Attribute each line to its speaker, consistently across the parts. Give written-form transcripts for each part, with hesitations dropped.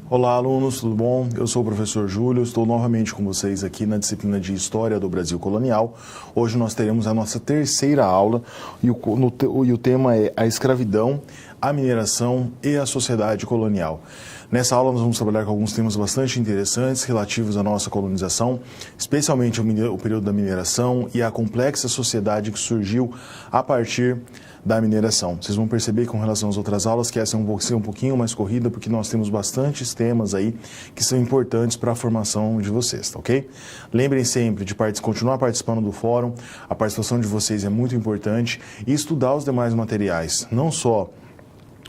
Speaker 1: Olá, alunos, tudo bom? Eu sou o professor Júlio, estou novamente com vocês aqui na disciplina de História do Brasil Colonial. Hoje nós teremos a nossa terceira aula e o tema é a escravidão, a mineração e a sociedade colonial. Nessa aula nós vamos trabalhar com alguns temas bastante interessantes relativos à nossa colonização, especialmente o período da mineração e a complexa sociedade que surgiu a partir da mineração. Vocês vão perceber com relação às outras aulas que essa vai ser um pouquinho mais corrida, porque nós temos bastantes temas aí que são importantes para a formação de vocês, tá ok? Lembrem sempre de continuar participando do fórum, a participação de vocês é muito importante, e estudar os demais materiais, não só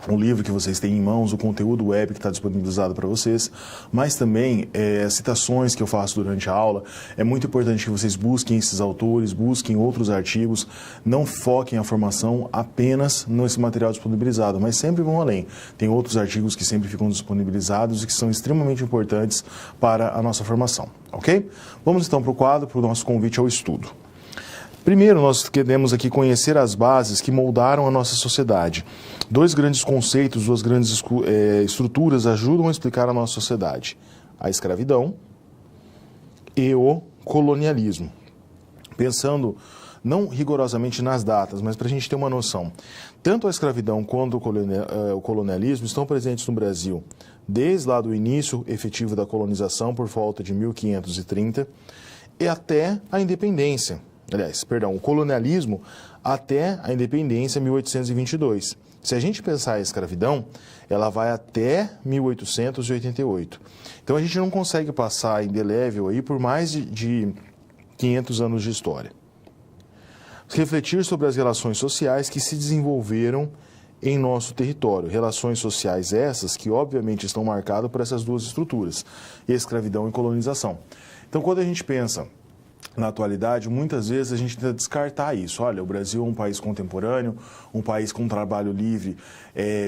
Speaker 1: o livro que vocês têm em mãos, o conteúdo web que está disponibilizado para vocês, mas também citações que eu faço durante a aula. É muito importante que vocês busquem esses autores, busquem outros artigos, não foquem a formação apenas nesse material disponibilizado, mas sempre vão além. Tem outros artigos que sempre ficam disponibilizados e que são extremamente importantes para a nossa formação, ok? Vamos então para o quadro, para o nosso convite ao estudo. Primeiro, nós queremos aqui conhecer as bases que moldaram a nossa sociedade. Dois grandes conceitos, duas grandes estruturas ajudam a explicar a nossa sociedade: a escravidão e o colonialismo. Pensando não rigorosamente nas datas, mas para a gente ter uma noção, tanto a escravidão quanto o colonialismo estão presentes no Brasil desde lá do início efetivo da colonização, por volta de 1530, e até a independência. O colonialismo até a independência, 1822. Se a gente pensar a escravidão, ela vai até 1888. Então a gente não consegue passar indelével aí por mais de 500 anos de história. Refletir sobre as relações sociais que se desenvolveram em nosso território. Relações sociais essas que obviamente estão marcadas por essas duas estruturas, escravidão e colonização. Então quando a gente pensa na atualidade, muitas vezes a gente tenta descartar isso. Olha, o Brasil é um país contemporâneo, um país com um trabalho livre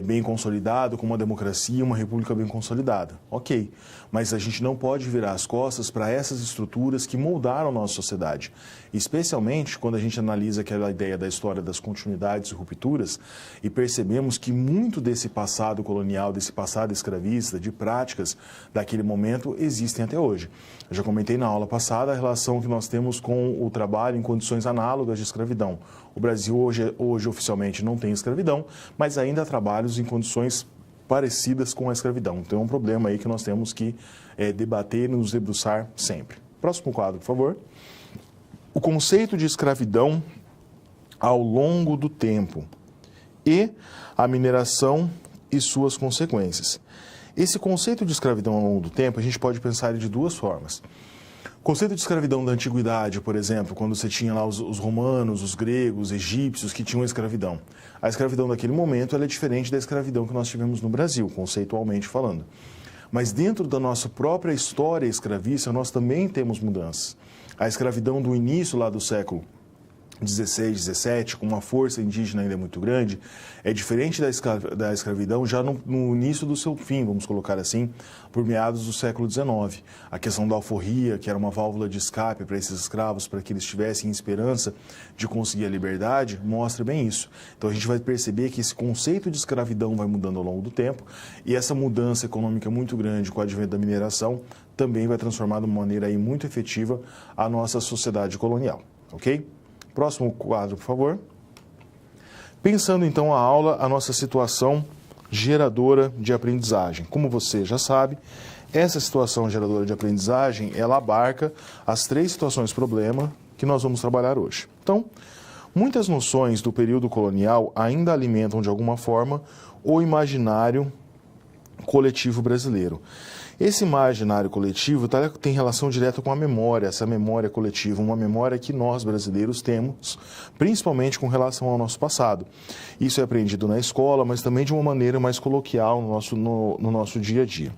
Speaker 1: bem consolidado, com uma democracia, uma república bem consolidada. Ok, mas a gente não pode virar as costas para essas estruturas que moldaram a nossa sociedade. Especialmente quando a gente analisa aquela ideia da história das continuidades e rupturas e percebemos que muito desse passado colonial, desse passado escravista, de práticas daquele momento, existem até hoje. Eu já comentei na aula passada a relação que nós temos com o trabalho em condições análogas de escravidão. O Brasil hoje oficialmente não tem escravidão, mas ainda há trabalhos em condições parecidas com a escravidão. Então é um problema aí que nós temos que debater e nos debruçar sempre. Próximo quadro, por favor. O conceito de escravidão ao longo do tempo e a mineração e suas consequências. Esse conceito de escravidão ao longo do tempo, a gente pode pensar de duas formas. O conceito de escravidão da antiguidade, por exemplo, quando você tinha lá os romanos, os gregos, os egípcios que tinham escravidão. A escravidão daquele momento ela é diferente da escravidão que nós tivemos no Brasil, conceitualmente falando. Mas dentro da nossa própria história escravista, nós também temos mudanças. A escravidão do início lá do século 16, 17, com uma força indígena ainda muito grande, é diferente da escravidão já no início do seu fim, vamos colocar assim, por meados do século XIX. A questão da alforria, que era uma válvula de escape para esses escravos, para que eles tivessem esperança de conseguir a liberdade, mostra bem isso. Então a gente vai perceber que esse conceito de escravidão vai mudando ao longo do tempo, e essa mudança econômica muito grande com o advento da mineração também vai transformar de uma maneira aí muito efetiva a nossa sociedade colonial, ok? Próximo quadro, por favor. Pensando então a aula, a nossa situação geradora de aprendizagem. Como você já sabe, essa situação geradora de aprendizagem, ela abarca as três situações problema que nós vamos trabalhar hoje. Então, muitas noções do período colonial ainda alimentam de alguma forma o imaginário coletivo brasileiro. Esse imaginário coletivo tem relação direta com a memória, essa memória coletiva, uma memória que nós brasileiros temos, principalmente com relação ao nosso passado. Isso é aprendido na escola, mas também de uma maneira mais coloquial no nosso dia a dia.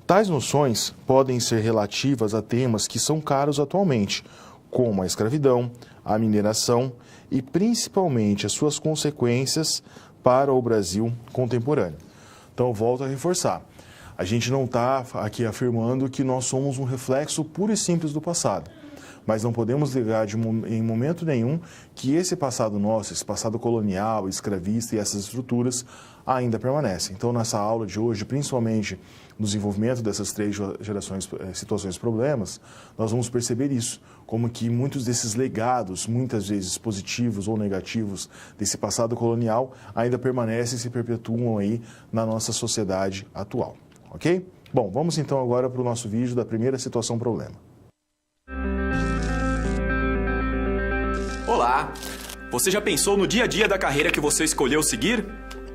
Speaker 1: Tais noções podem ser relativas a temas que são caros atualmente, como a escravidão, a mineração e principalmente as suas consequências para o Brasil contemporâneo. Então, volto a reforçar. A gente não está aqui afirmando que nós somos um reflexo puro e simples do passado, mas não podemos negar em momento nenhum que esse passado nosso, esse passado colonial, escravista e essas estruturas ainda permanecem. Então, nessa aula de hoje, principalmente no desenvolvimento dessas três gerações, situações, problemas, nós vamos perceber isso, como que muitos desses legados, muitas vezes positivos ou negativos, desse passado colonial, ainda permanecem e se perpetuam aí na nossa sociedade atual, ok? Bom, vamos então agora para o nosso vídeo da primeira situação problema.
Speaker 2: Olá! Você já pensou no dia a dia da carreira que você escolheu seguir?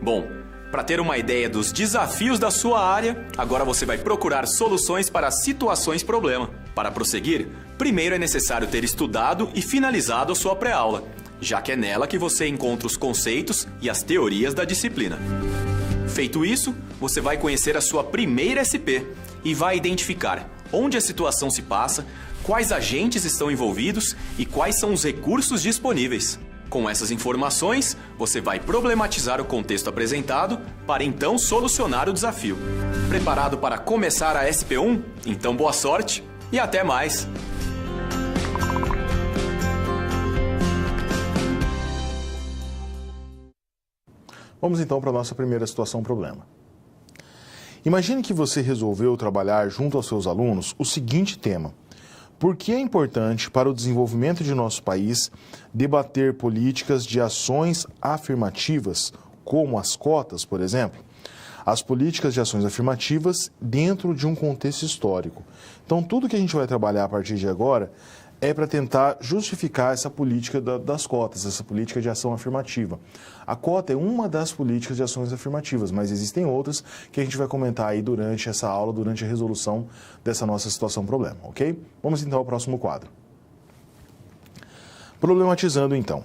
Speaker 2: Bom, para ter uma ideia dos desafios da sua área, agora você vai procurar soluções para situações problema. Para prosseguir, primeiro é necessário ter estudado e finalizado a sua pré-aula, já que é nela que você encontra os conceitos e as teorias da disciplina. Feito isso, você vai conhecer a sua primeira SP e vai identificar onde a situação se passa, quais agentes estão envolvidos e quais são os recursos disponíveis. Com essas informações, você vai problematizar o contexto apresentado para então solucionar o desafio. Preparado para começar a SP1? Então boa sorte e até mais!
Speaker 1: Vamos então para a nossa primeira situação problema. Imagine que você resolveu trabalhar junto aos seus alunos o seguinte tema: por que é importante para o desenvolvimento de nosso país debater políticas de ações afirmativas, como as cotas, por exemplo? As políticas de ações afirmativas dentro de um contexto histórico. Então, tudo que a gente vai trabalhar a partir de agora é para tentar justificar essa política das cotas, essa política de ação afirmativa. A cota é uma das políticas de ações afirmativas, mas existem outras que a gente vai comentar aí durante essa aula, durante a resolução dessa nossa situação problema, ok? Vamos então ao próximo quadro. Problematizando então.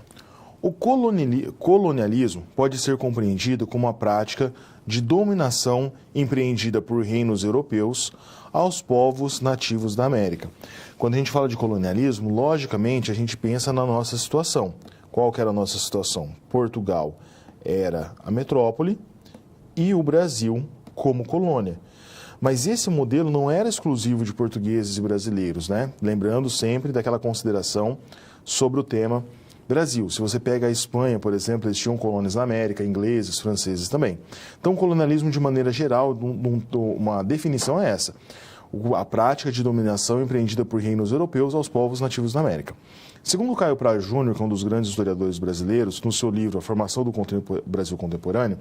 Speaker 1: O colonialismo pode ser compreendido como a prática de dominação empreendida por reinos europeus aos povos nativos da América. Quando a gente fala de colonialismo, logicamente a gente pensa na nossa situação. Qual que era a nossa situação? Portugal era a metrópole e o Brasil como colônia. Mas esse modelo não era exclusivo de portugueses e brasileiros, né? Lembrando sempre daquela consideração sobre o tema Brasil. Se você pega a Espanha, por exemplo, eles tinham colônias na América, ingleses, franceses também. Então, o colonialismo, de maneira geral, uma definição é essa: a prática de dominação empreendida por reinos europeus aos povos nativos da América. Segundo Caio Prado Júnior, que é um dos grandes historiadores brasileiros, no seu livro A Formação do Brasil Contemporâneo,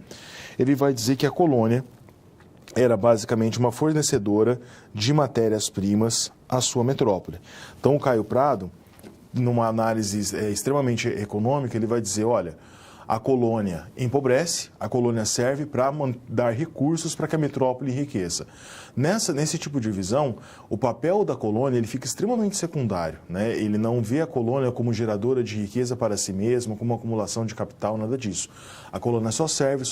Speaker 1: ele vai dizer que a colônia era basicamente uma fornecedora de matérias-primas à sua metrópole. Então, o Caio Prado, numa análise extremamente econômica, ele vai dizer, olha, a colônia empobrece, a colônia serve para dar recursos para que a metrópole enriqueça. Nesse tipo de visão, o papel da colônia ele fica extremamente secundário, né? Ele não vê a colônia como geradora de riqueza para si mesma, como acumulação de capital, nada disso. A colônia só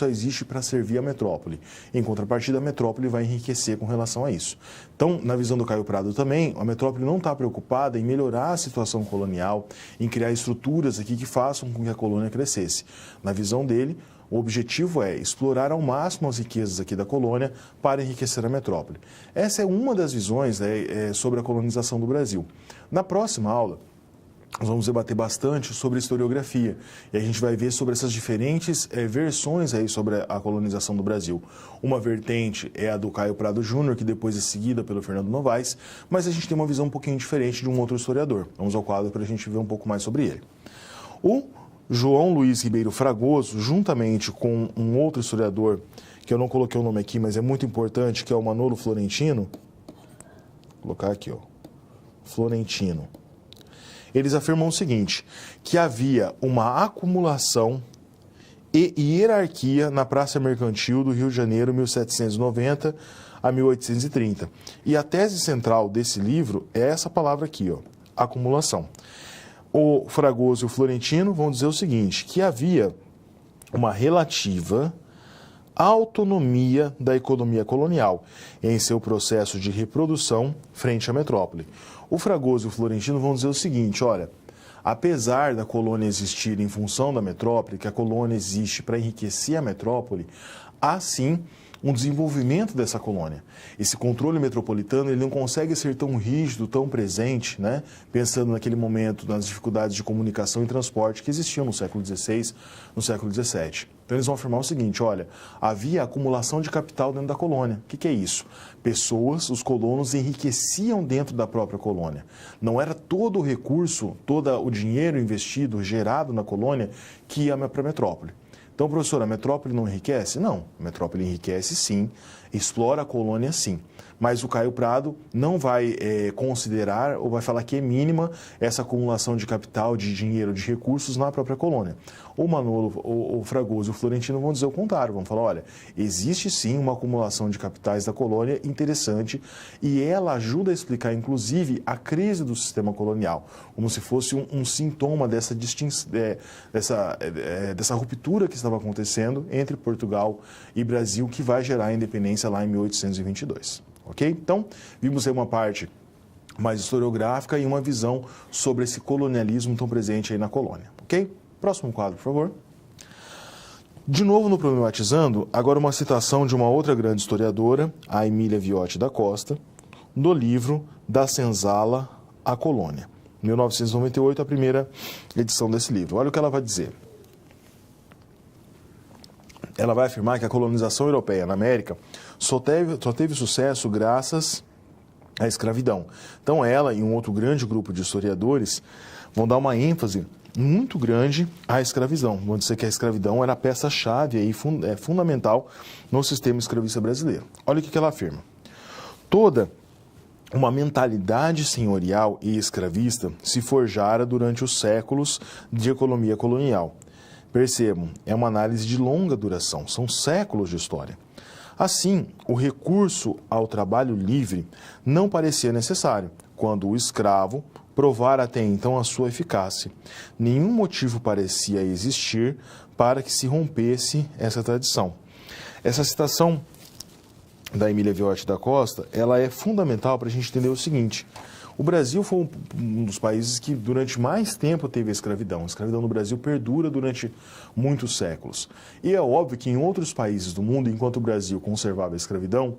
Speaker 1: existe para servir a metrópole. Em contrapartida, a metrópole vai enriquecer com relação a isso. Então, na visão do Caio Prado também, a metrópole não está preocupada em melhorar a situação colonial, em criar estruturas aqui que façam com que a colônia crescesse. Na visão dele, o objetivo é explorar ao máximo as riquezas aqui da colônia para enriquecer a metrópole. Essa é uma das visões, né, sobre a colonização do Brasil. Na próxima aula, nós vamos debater bastante sobre historiografia e a gente vai ver sobre essas diferentes versões aí sobre a colonização do Brasil. Uma vertente é a do Caio Prado Júnior, que depois é seguida pelo Fernando Novaes, mas a gente tem uma visão um pouquinho diferente de um outro historiador. Vamos ao quadro para a gente ver um pouco mais sobre ele. O João Luiz Ribeiro Fragoso, juntamente com um outro historiador, que eu não coloquei o nome aqui, mas é muito importante, que é o Manolo Florentino. Vou colocar aqui, ó. Florentino. Eles afirmam o seguinte, que havia uma acumulação e hierarquia na Praça Mercantil do Rio de Janeiro, 1790 a 1830. E a tese central desse livro é essa palavra aqui, ó, acumulação. O Fragoso e o Florentino vão dizer o seguinte, que havia uma relativa autonomia da economia colonial em seu processo de reprodução frente à metrópole. O Fragoso e o Florentino vão dizer o seguinte, olha, apesar da colônia existir em função da metrópole, que a colônia existe para enriquecer a metrópole, há sim um desenvolvimento dessa colônia. Esse controle metropolitano ele não consegue ser tão rígido, tão presente, né? Pensando naquele momento nas dificuldades de comunicação e transporte que existiam no século XVI, no século XVII. Então eles vão afirmar o seguinte, olha, havia acumulação de capital dentro da colônia. O que é isso? Pessoas, os colonos enriqueciam dentro da própria colônia. Não era todo o recurso, todo o dinheiro investido, gerado na colônia, que ia para a metrópole. Então, professor, a metrópole não enriquece? Não, a metrópole enriquece sim, explora a colônia sim. Mas o Caio Prado não vai considerar ou vai falar que é mínima essa acumulação de capital, de dinheiro, de recursos na própria colônia. O Manolo, o Fragoso e o Florentino vão dizer o contrário, vão falar, olha, existe sim uma acumulação de capitais da colônia interessante e ela ajuda a explicar, inclusive, a crise do sistema colonial, como se fosse um sintoma dessa dessa ruptura que estava acontecendo entre Portugal e Brasil, que vai gerar a independência lá em 1822. Ok? Então, vimos aí uma parte mais historiográfica e uma visão sobre esse colonialismo tão presente aí na colônia. Ok? Próximo quadro, por favor. De novo no Problematizando, agora uma citação de uma outra grande historiadora, a Emília Viotti da Costa, no livro Da Senzala à Colônia. 1998, a primeira edição desse livro. Olha o que ela vai dizer. Ela vai afirmar que a colonização europeia na América só teve sucesso graças à escravidão. Então ela e um outro grande grupo de historiadores vão dar uma ênfase muito grande à escravidão. Vão dizer que a escravidão era a peça-chave e fundamental no sistema escravista brasileiro. Olha o que ela afirma. Toda uma mentalidade senhorial e escravista se forjara durante os séculos de economia colonial. Percebam, é uma análise de longa duração, são séculos de história. Assim, o recurso ao trabalho livre não parecia necessário, quando o escravo provara até então a sua eficácia. Nenhum motivo parecia existir para que se rompesse essa tradição. Essa citação da Emília Viotti da Costa, ela é fundamental para a gente entender o seguinte. O Brasil foi um dos países que durante mais tempo teve a escravidão. A escravidão no Brasil perdura durante muitos séculos. E é óbvio que em outros países do mundo, enquanto o Brasil conservava a escravidão,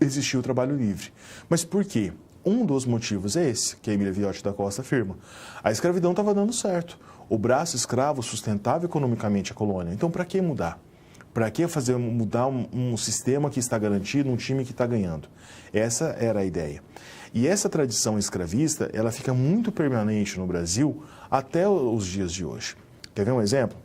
Speaker 1: existia o trabalho livre. Mas por quê? Um dos motivos é esse, que a Emília Viotti da Costa afirma. A escravidão estava dando certo. O braço escravo sustentava economicamente a colônia. Então, para que mudar? Para que mudar um sistema que está garantido, um time que está ganhando? Essa era a ideia. E essa tradição escravista, ela fica muito permanente no Brasil até os dias de hoje. Quer ver um exemplo?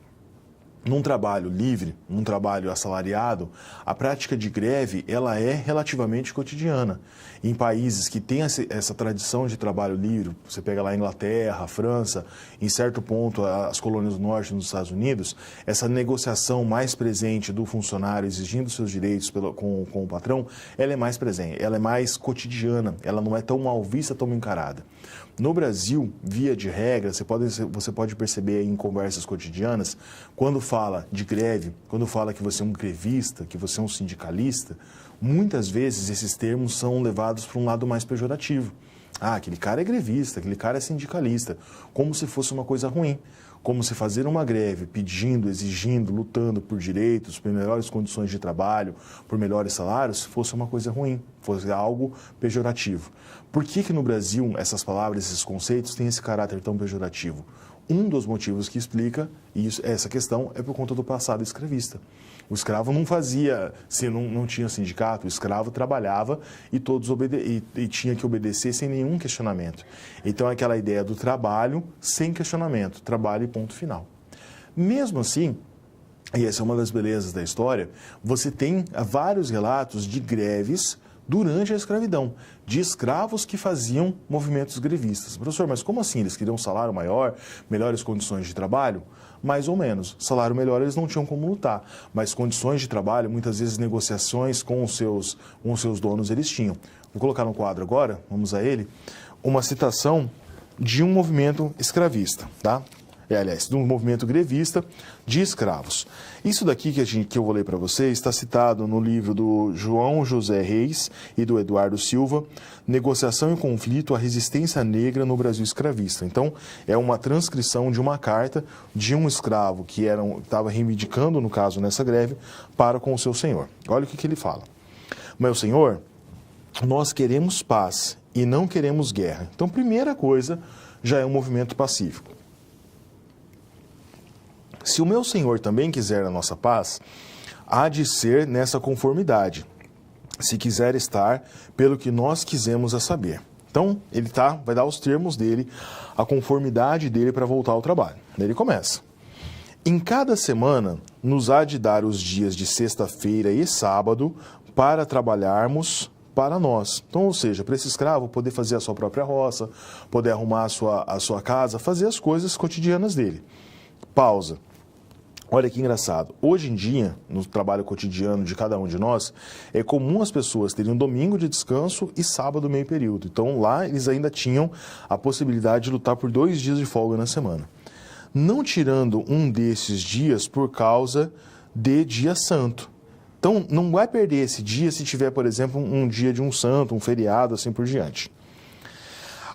Speaker 1: Num trabalho livre, num trabalho assalariado, a prática de greve ela é relativamente cotidiana. Em países que têm essa tradição de trabalho livre, você pega lá a Inglaterra, a França, em certo ponto as colônias do norte nos Estados Unidos, essa negociação mais presente do funcionário exigindo seus direitos com o patrão, ela é mais presente, ela é mais cotidiana, ela não é tão mal vista, tão encarada. No Brasil, via de regra, você pode perceber em conversas cotidianas, quando fala de greve, quando fala que você é um grevista, que você é um sindicalista, muitas vezes esses termos são levados para um lado mais pejorativo. Ah, aquele cara é grevista, aquele cara é sindicalista, como se fosse uma coisa ruim. Como se fazer uma greve pedindo, exigindo, lutando por direitos, por melhores condições de trabalho, por melhores salários, fosse uma coisa ruim, fosse algo pejorativo. Por que no Brasil essas palavras, esses conceitos têm esse caráter tão pejorativo? Um dos motivos que explica essa questão é por conta do passado escravista. O escravo não fazia, se não tinha sindicato, o escravo trabalhava e todos tinha que obedecer sem nenhum questionamento. Então, é aquela ideia do trabalho sem questionamento, trabalho e ponto final. Mesmo assim, e essa é uma das belezas da história, você tem vários relatos de greves durante a escravidão, de escravos que faziam movimentos grevistas. Professor, mas como assim? Eles queriam um salário maior, melhores condições de trabalho? Mais ou menos. Salário melhor eles não tinham como lutar, mas condições de trabalho, muitas vezes negociações com os seus donos eles tinham. Vou colocar no quadro agora, vamos a ele, uma citação de um movimento escravista, tá? aliás, do movimento grevista de escravos. Isso daqui que eu vou ler para vocês está citado no livro do João José Reis e do Eduardo Silva, Negociação e Conflito, a Resistência Negra no Brasil Escravista. Então, é uma transcrição de uma carta de um escravo que estava reivindicando, no caso, nessa greve, para com o seu senhor. Olha o que ele fala. Meu senhor, nós queremos paz e não queremos guerra. Então, primeira coisa, já é um movimento pacífico. Se o meu senhor também quiser a nossa paz, há de ser nessa conformidade, se quiser estar pelo que nós quisemos a saber. Então, ele vai dar os termos dele, a conformidade dele para voltar ao trabalho. Daí ele começa. Em cada semana, nos há de dar os dias de sexta-feira e sábado para trabalharmos para nós. Então, ou seja, para esse escravo poder fazer a sua própria roça, poder arrumar a sua casa, fazer as coisas cotidianas dele. Pausa. Olha que engraçado. Hoje em dia, no trabalho cotidiano de cada um de nós, é comum as pessoas terem um domingo de descanso e sábado meio período. Então, lá eles ainda tinham a possibilidade de lutar por 2 dias de folga na semana. Não tirando um desses dias por causa de dia santo. Então, não vai perder esse dia se tiver, por exemplo, um dia de um santo, um feriado, assim por diante.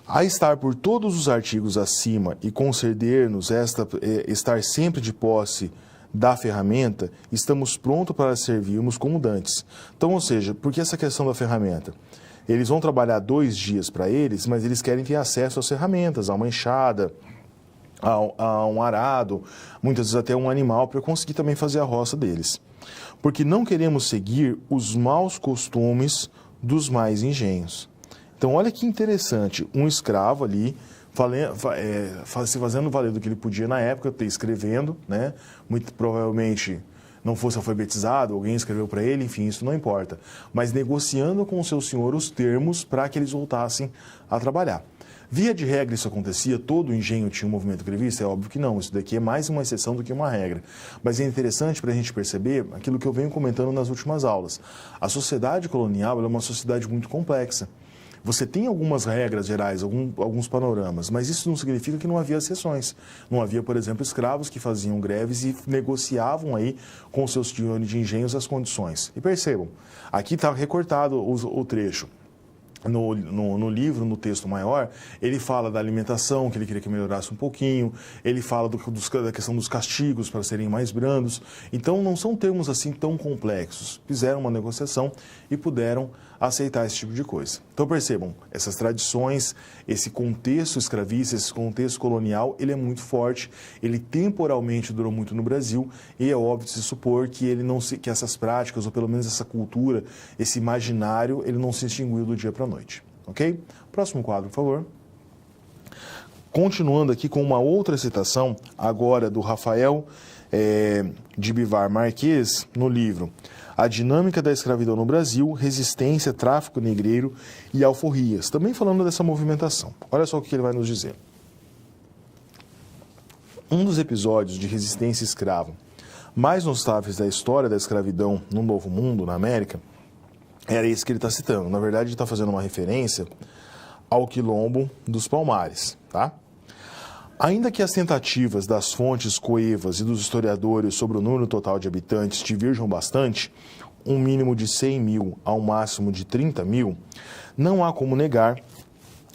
Speaker 1: A estar por todos os artigos acima e conceder-nos estar sempre de posse da ferramenta, estamos prontos para servirmos como dantes. Então, ou seja, por que essa questão da ferramenta? Eles vão trabalhar 2 dias para eles, mas eles querem ter acesso às ferramentas, a uma enxada, a um arado, muitas vezes até um animal, para conseguir também fazer a roça deles. Porque não queremos seguir os maus costumes dos mais engenhos. Então, olha que interessante, um escravo ali, se fazendo valer do que ele podia na época, escrevendo, né? Muito provavelmente não fosse alfabetizado, alguém escreveu para ele, enfim, isso não importa. Mas negociando com o seu senhor os termos para que eles voltassem a trabalhar. Via de regra isso acontecia, todo engenho tinha um movimento grevista? É óbvio que não, isso daqui é mais uma exceção do que uma regra. Mas é interessante para a gente perceber aquilo que eu venho comentando nas últimas aulas. A sociedade colonial é uma sociedade muito complexa. Você tem algumas regras gerais, alguns panoramas, mas isso não significa que não havia exceções. Não havia, por exemplo, escravos que faziam greves e negociavam aí com os seus senhores de engenhos as condições. E percebam, aqui está recortado o trecho. No livro, no texto maior, ele fala da alimentação, que ele queria que melhorasse um pouquinho, ele fala da questão dos castigos para serem mais brandos. Então, não são termos assim tão complexos. Fizeram uma negociação e puderam aceitar esse tipo de coisa. Então, percebam, essas tradições, esse contexto escravista, esse contexto colonial, ele é muito forte, ele temporalmente durou muito no Brasil e é óbvio de se supor que que essas práticas, ou pelo menos essa cultura, esse imaginário, ele não se extinguiu do dia para a noite. Ok? Próximo quadro, por favor. Continuando aqui com uma outra citação, agora do Rafael de Bivar Marques, no livro A Dinâmica da Escravidão no Brasil, Resistência, Tráfico Negreiro e Alforrias. Também falando dessa movimentação. Olha só o que ele vai nos dizer. Um dos episódios de resistência escrava mais notáveis da história da escravidão no Novo Mundo, na América, era esse que ele está citando. Na verdade, ele está fazendo uma referência ao Quilombo dos Palmares, tá? Ainda que as tentativas das fontes coevas e dos historiadores sobre o número total de habitantes diverjam bastante, um mínimo de 100 mil ao máximo de 30 mil, não há como negar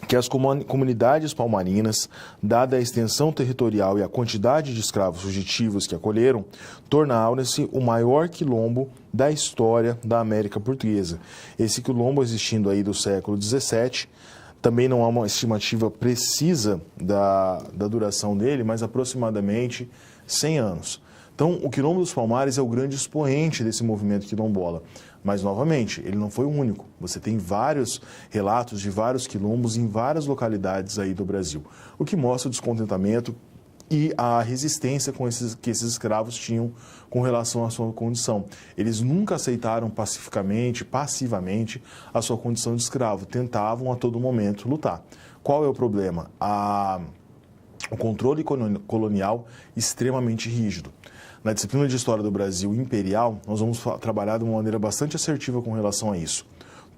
Speaker 1: que as comunidades palmarinas, dada a extensão territorial e a quantidade de escravos fugitivos que acolheram, tornaram-se o maior quilombo da história da América Portuguesa. Esse quilombo existindo aí do século XVII, também não há uma estimativa precisa da duração dele, mas aproximadamente 100 anos. Então, o Quilombo dos Palmares é o grande expoente desse movimento quilombola. Mas, novamente, ele não foi o único. Você tem vários relatos de vários quilombos em várias localidades aí do Brasil, o que mostra o descontentamento e a resistência que esses escravos tinham com relação à sua condição. Eles nunca aceitaram passivamente a sua condição de escravo, tentavam a todo momento lutar. Qual é o problema? O controle colonial extremamente rígido. Na disciplina de História do Brasil Imperial, nós vamos trabalhar de uma maneira bastante assertiva com relação a isso.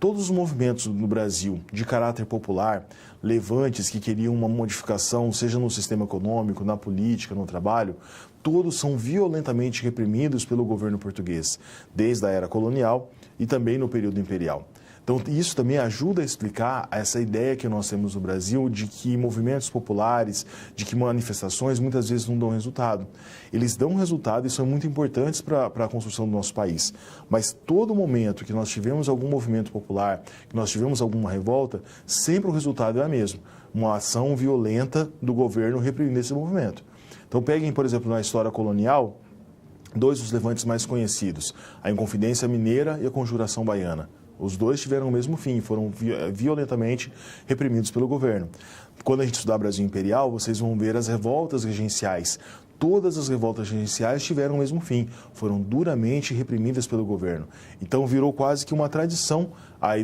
Speaker 1: Todos os movimentos no Brasil de caráter popular, levantes que queriam uma modificação, seja no sistema econômico, na política, no trabalho, todos são violentamente reprimidos pelo governo português, desde a era colonial e também no período imperial. Então, isso também ajuda a explicar essa ideia que nós temos no Brasil de que movimentos populares, de que manifestações muitas vezes não dão resultado. Eles dão resultado e são muito importantes para a construção do nosso país. Mas todo momento que nós tivemos algum movimento popular, que nós tivemos alguma revolta, sempre o resultado é o mesmo. Uma ação violenta do governo reprimindo esse movimento. Então, peguem, por exemplo, na história colonial, dois dos levantes mais conhecidos, a Inconfidência Mineira e a Conjuração Baiana. Os dois tiveram o mesmo fim, foram violentamente reprimidos pelo governo. Quando a gente estudar Brasil Imperial, vocês vão ver as revoltas regenciais. Todas as revoltas regenciais tiveram o mesmo fim, foram duramente reprimidas pelo governo. Então virou quase que uma tradição aí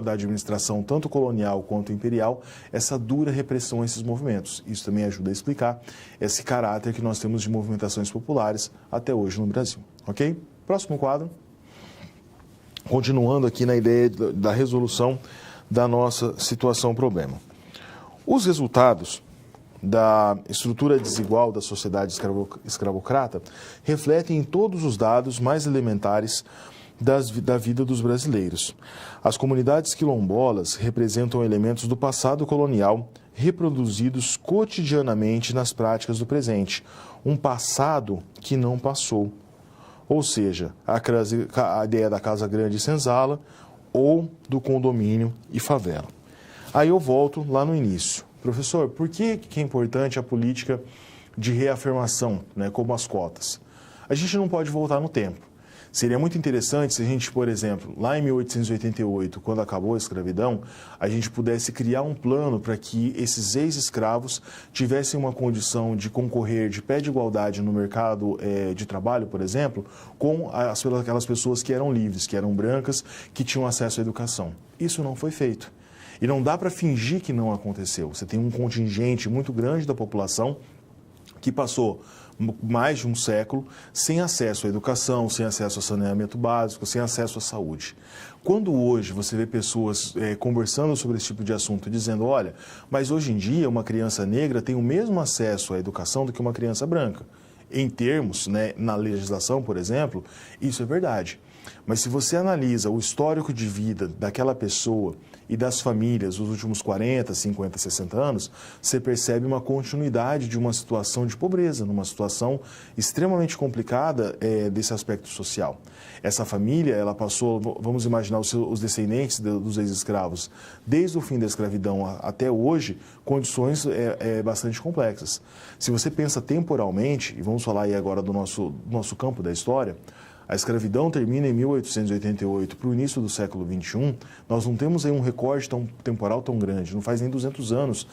Speaker 1: da administração, tanto colonial quanto imperial, essa dura repressão a esses movimentos. Isso também ajuda a explicar esse caráter que nós temos de movimentações populares até hoje no Brasil. Ok? Próximo quadro. Continuando aqui na ideia da resolução da nossa situação-problema. Os resultados da estrutura desigual da sociedade escravocrata refletem em todos os dados mais elementares da vida dos brasileiros. As comunidades quilombolas representam elementos do passado colonial reproduzidos cotidianamente nas práticas do presente, um passado que não passou. Ou seja, a ideia da casa grande e senzala ou do condomínio e favela. Aí eu volto lá no início. Professor, por que é importante a política de reafirmação, né, como as cotas? A gente não pode voltar no tempo. Seria muito interessante se a gente, por exemplo, lá em 1888, quando acabou a escravidão, a gente pudesse criar um plano para que esses ex-escravos tivessem uma condição de concorrer de pé de igualdade no mercado de trabalho, por exemplo, com aquelas pessoas que eram livres, que eram brancas, que tinham acesso à educação. Isso não foi feito. E não dá para fingir que não aconteceu. Você tem um contingente muito grande da população que passou mais de um século sem acesso à educação, sem acesso ao saneamento básico, sem acesso à saúde. Quando hoje você vê pessoas conversando sobre esse tipo de assunto, dizendo, olha, mas hoje em dia uma criança negra tem o mesmo acesso à educação do que uma criança branca. Em termos, né, na legislação, por exemplo, isso é verdade. Mas se você analisa o histórico de vida daquela pessoa e das famílias nos últimos 40, 50, 60 anos, você percebe uma continuidade de uma situação de pobreza, numa situação extremamente complicada desse aspecto social. Essa família, ela passou, vamos imaginar os descendentes dos ex-escravos, desde o fim da escravidão até hoje, condições bastante complexas. Se você pensa temporalmente, e vamos falar aí agora do nosso campo da história, a escravidão termina em 1888, para o início do século XXI, nós não temos aí um recorte temporal tão grande, não faz nem 200 anos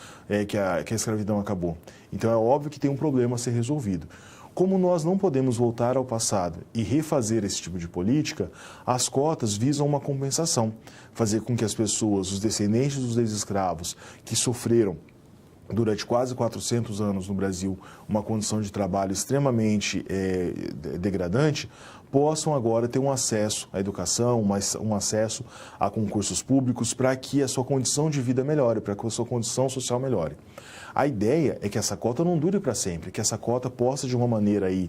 Speaker 1: que a escravidão acabou. Então é óbvio que tem um problema a ser resolvido. Como nós não podemos voltar ao passado e refazer esse tipo de política, as cotas visam uma compensação, fazer com que as pessoas, os descendentes dos ex-escravos que sofreram durante quase 400 anos no Brasil, uma condição de trabalho extremamente degradante, possam agora ter um acesso à educação, um acesso a concursos públicos para que a sua condição de vida melhore, para que a sua condição social melhore. A ideia é que essa cota não dure para sempre, que essa cota possa, de uma maneira aí,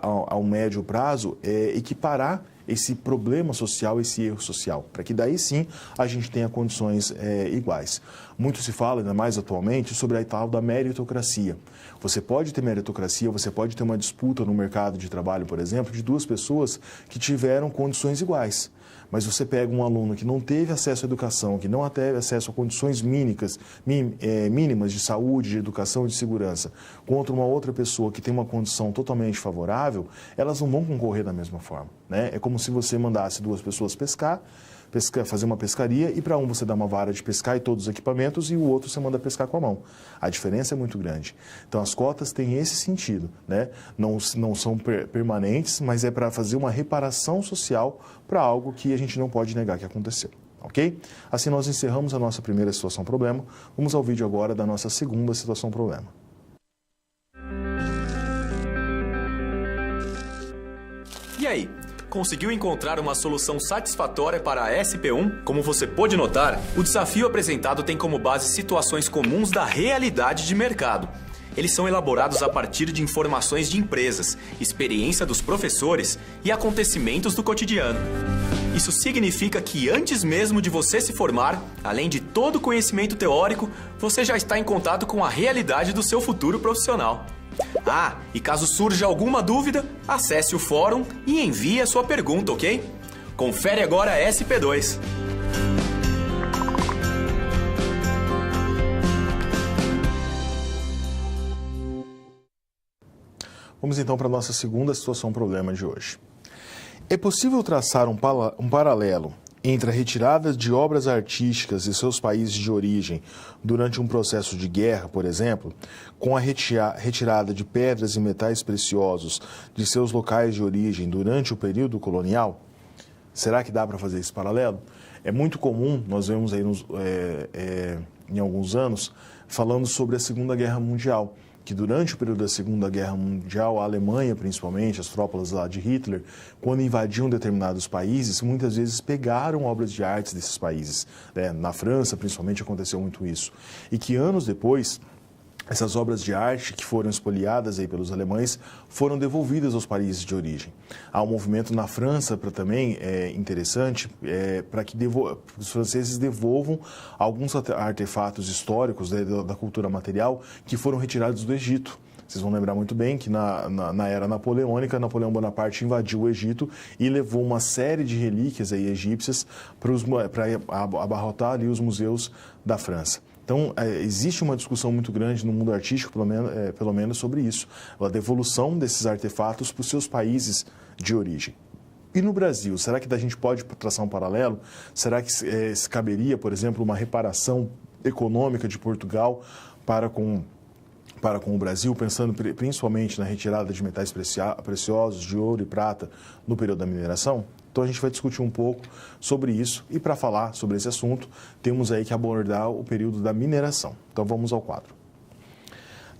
Speaker 1: ao médio prazo, equiparar esse problema social, esse erro social, para que daí sim a gente tenha condições iguais. Muito se fala, ainda mais atualmente, sobre a tal da meritocracia. Você pode ter meritocracia, você pode ter uma disputa no mercado de trabalho, por exemplo, de duas pessoas que tiveram condições iguais. Mas você pega um aluno que não teve acesso à educação, que não teve acesso a condições mínimas de saúde, de educação e de segurança, contra uma outra pessoa que tem uma condição totalmente favorável, elas não vão concorrer da mesma forma, né? É como se você mandasse duas pessoas pescar, fazer uma pescaria, e para um você dá uma vara de pescar e todos os equipamentos, e o outro você manda pescar com a mão. A diferença é muito grande. Então as cotas têm esse sentido, né? Não são permanentes, mas é para fazer uma reparação social para algo que a gente não pode negar que aconteceu. Ok? Assim nós encerramos a nossa primeira situação-problema. Vamos ao vídeo agora da nossa segunda situação-problema.
Speaker 2: E aí? Conseguiu encontrar uma solução satisfatória para a SP1? Como você pôde notar, o desafio apresentado tem como base situações comuns da realidade de mercado. Eles são elaborados a partir de informações de empresas, experiência dos professores e acontecimentos do cotidiano. Isso significa que antes mesmo de você se formar, além de todo o conhecimento teórico, você já está em contato com a realidade do seu futuro profissional. Ah, e caso surja alguma dúvida, acesse o fórum e envie a sua pergunta, ok? Confere agora a SP2.
Speaker 1: Vamos então para a nossa segunda situação-problema de hoje. É possível traçar um paralelo entre a retirada de obras artísticas de seus países de origem durante um processo de guerra, por exemplo, com a retirada de pedras e metais preciosos de seus locais de origem durante o período colonial? Será que dá para fazer esse paralelo? É muito comum, nós vemos aí em alguns anos, falando sobre a Segunda Guerra Mundial, que durante o período da Segunda Guerra Mundial, a Alemanha, principalmente, as tropas lá de Hitler, quando invadiam determinados países, muitas vezes pegaram obras de artes desses países. Na França, principalmente, aconteceu muito isso. E que anos depois, essas obras de arte que foram espoliadas aí pelos alemães foram devolvidas aos países de origem. Há um movimento na França também interessante para que os franceses devolvam alguns artefatos históricos da cultura material que foram retirados do Egito. Vocês vão lembrar muito bem que na era napoleônica, Napoleão Bonaparte invadiu o Egito e levou uma série de relíquias aí egípcias para abarrotar ali os museus da França. Então, existe uma discussão muito grande no mundo artístico, pelo menos sobre isso, a devolução desses artefatos para os seus países de origem. E no Brasil, será que a gente pode traçar um paralelo? Será que se caberia, por exemplo, uma reparação econômica de Portugal para com o Brasil, pensando principalmente na retirada de metais preciosos, de ouro e prata, no período da mineração? Então a gente vai discutir um pouco sobre isso e para falar sobre esse assunto, temos aí que abordar o período da mineração. Então vamos ao quadro.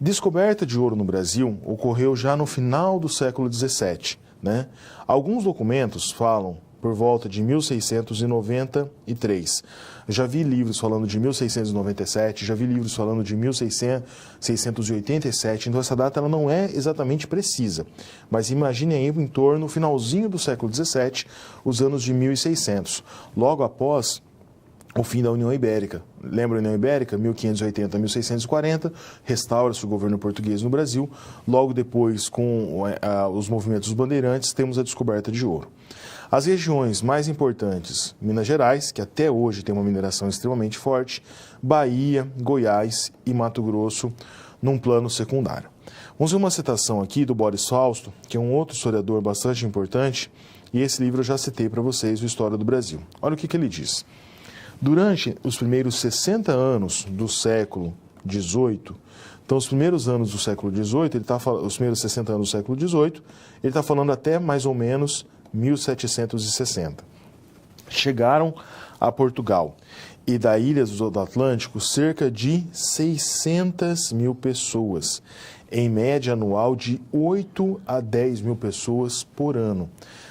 Speaker 1: Descoberta de ouro no Brasil ocorreu já no final do século XVII, né? Alguns documentos falam por volta de 1693. Já vi livros falando de 1697, já vi livros falando de 1687, então essa data ela não é exatamente precisa. Mas imagine aí em torno, no finalzinho do século XVII, os anos de 1600, logo após o fim da União Ibérica. Lembra a União Ibérica? 1580 a 1640, restaura-se o governo português no Brasil. Logo depois, com os movimentos bandeirantes, temos a descoberta de ouro. As regiões mais importantes, Minas Gerais, que até hoje tem uma mineração extremamente forte, Bahia, Goiás e Mato Grosso, num plano secundário. Vamos ver uma citação aqui do Boris Fausto, que é um outro historiador bastante importante, e esse livro eu já citei para vocês, o História do Brasil. Olha o que ele diz. Durante os primeiros 60 anos do século XVIII, então os primeiros anos do século XVIII, os primeiros 60 anos do século XVIII, ele está falando até mais ou menos 1760. Chegaram a Portugal e da ilha do Atlântico cerca de 600 mil pessoas, em média anual de 8 a 10 mil pessoas por ano.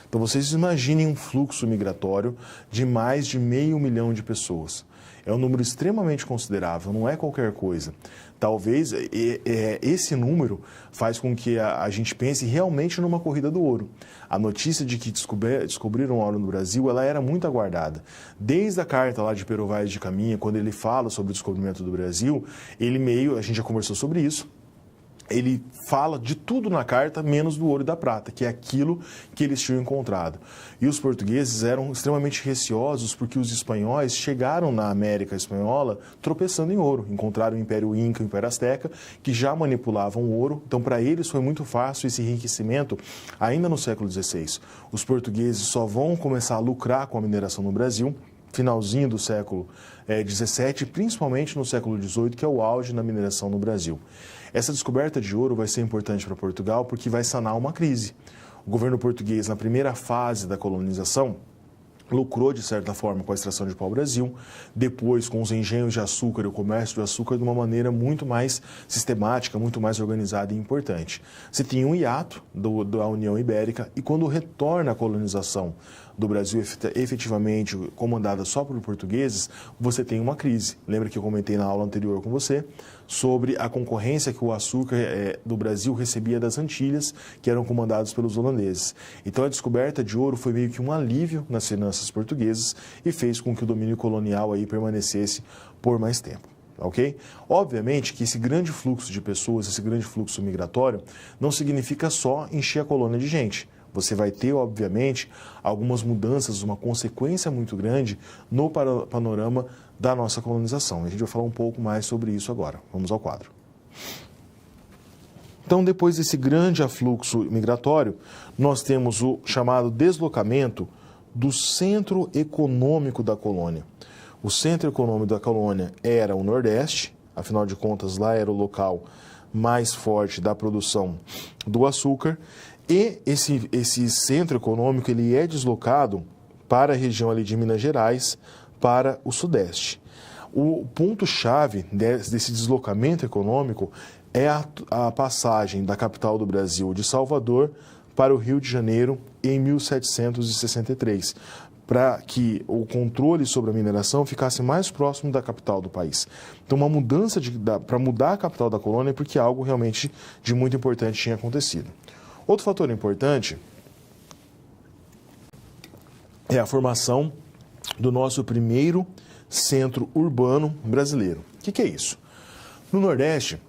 Speaker 1: Então vocês imaginem um fluxo migratório de mais de 500 mil de pessoas. É um número extremamente considerável, não é qualquer coisa. Talvez esse número faz com que a gente pense realmente numa corrida do ouro. A notícia de que descobriram ouro no Brasil, ela era muito aguardada. Desde a carta lá de Pero Vaz de Caminha, quando ele fala sobre o descobrimento do Brasil, a gente já conversou sobre isso, ele fala de tudo na carta, menos do ouro e da prata, que é aquilo que eles tinham encontrado. E os portugueses eram extremamente receosos porque os espanhóis chegaram na América Espanhola tropeçando em ouro. Encontraram o Império Inca e o Império Azteca, que já manipulavam o ouro. Então, para eles foi muito fácil esse enriquecimento ainda no século XVI. Os portugueses só vão começar a lucrar com a mineração no Brasil finalzinho do século XVII, principalmente no século XVIII, que é o auge na mineração no Brasil. Essa descoberta de ouro vai ser importante para Portugal porque vai sanar uma crise. O governo português, na primeira fase da colonização, lucrou, de certa forma, com a extração de pau-brasil, depois com os engenhos de açúcar e o comércio de açúcar de uma maneira muito mais sistemática, muito mais organizada e importante. Você tinha um hiato da União Ibérica e quando retorna a colonização do Brasil efetivamente comandada só por portugueses, você tem uma crise. Lembra que eu comentei na aula anterior com você sobre a concorrência que o açúcar do Brasil recebia das Antilhas, que eram comandados pelos holandeses. Então a descoberta de ouro foi meio que um alívio nas finanças portuguesas e fez com que o domínio colonial aí permanecesse por mais tempo. Ok? Obviamente que esse grande fluxo de pessoas, esse grande fluxo migratório, não significa só encher a colônia de gente. Você vai ter, obviamente, algumas mudanças, uma consequência muito grande no panorama da nossa colonização. A gente vai falar um pouco mais sobre isso agora. Vamos ao quadro. Então, depois desse grande afluxo migratório, nós temos o chamado deslocamento do centro econômico da colônia. O centro econômico da colônia era o Nordeste, afinal de contas, lá era o local mais forte da produção do açúcar. E esse centro econômico ele é deslocado para a região ali de Minas Gerais, para o Sudeste. O ponto-chave desse deslocamento econômico é a passagem da capital do Brasil, de Salvador, para o Rio de Janeiro em 1763, para que o controle sobre a mineração ficasse mais próximo da capital do país. Então, uma mudança para mudar a capital da colônia, porque algo realmente de muito importante tinha acontecido. Outro fator importante é a formação do nosso primeiro centro urbano brasileiro. O que é isso? No Nordeste,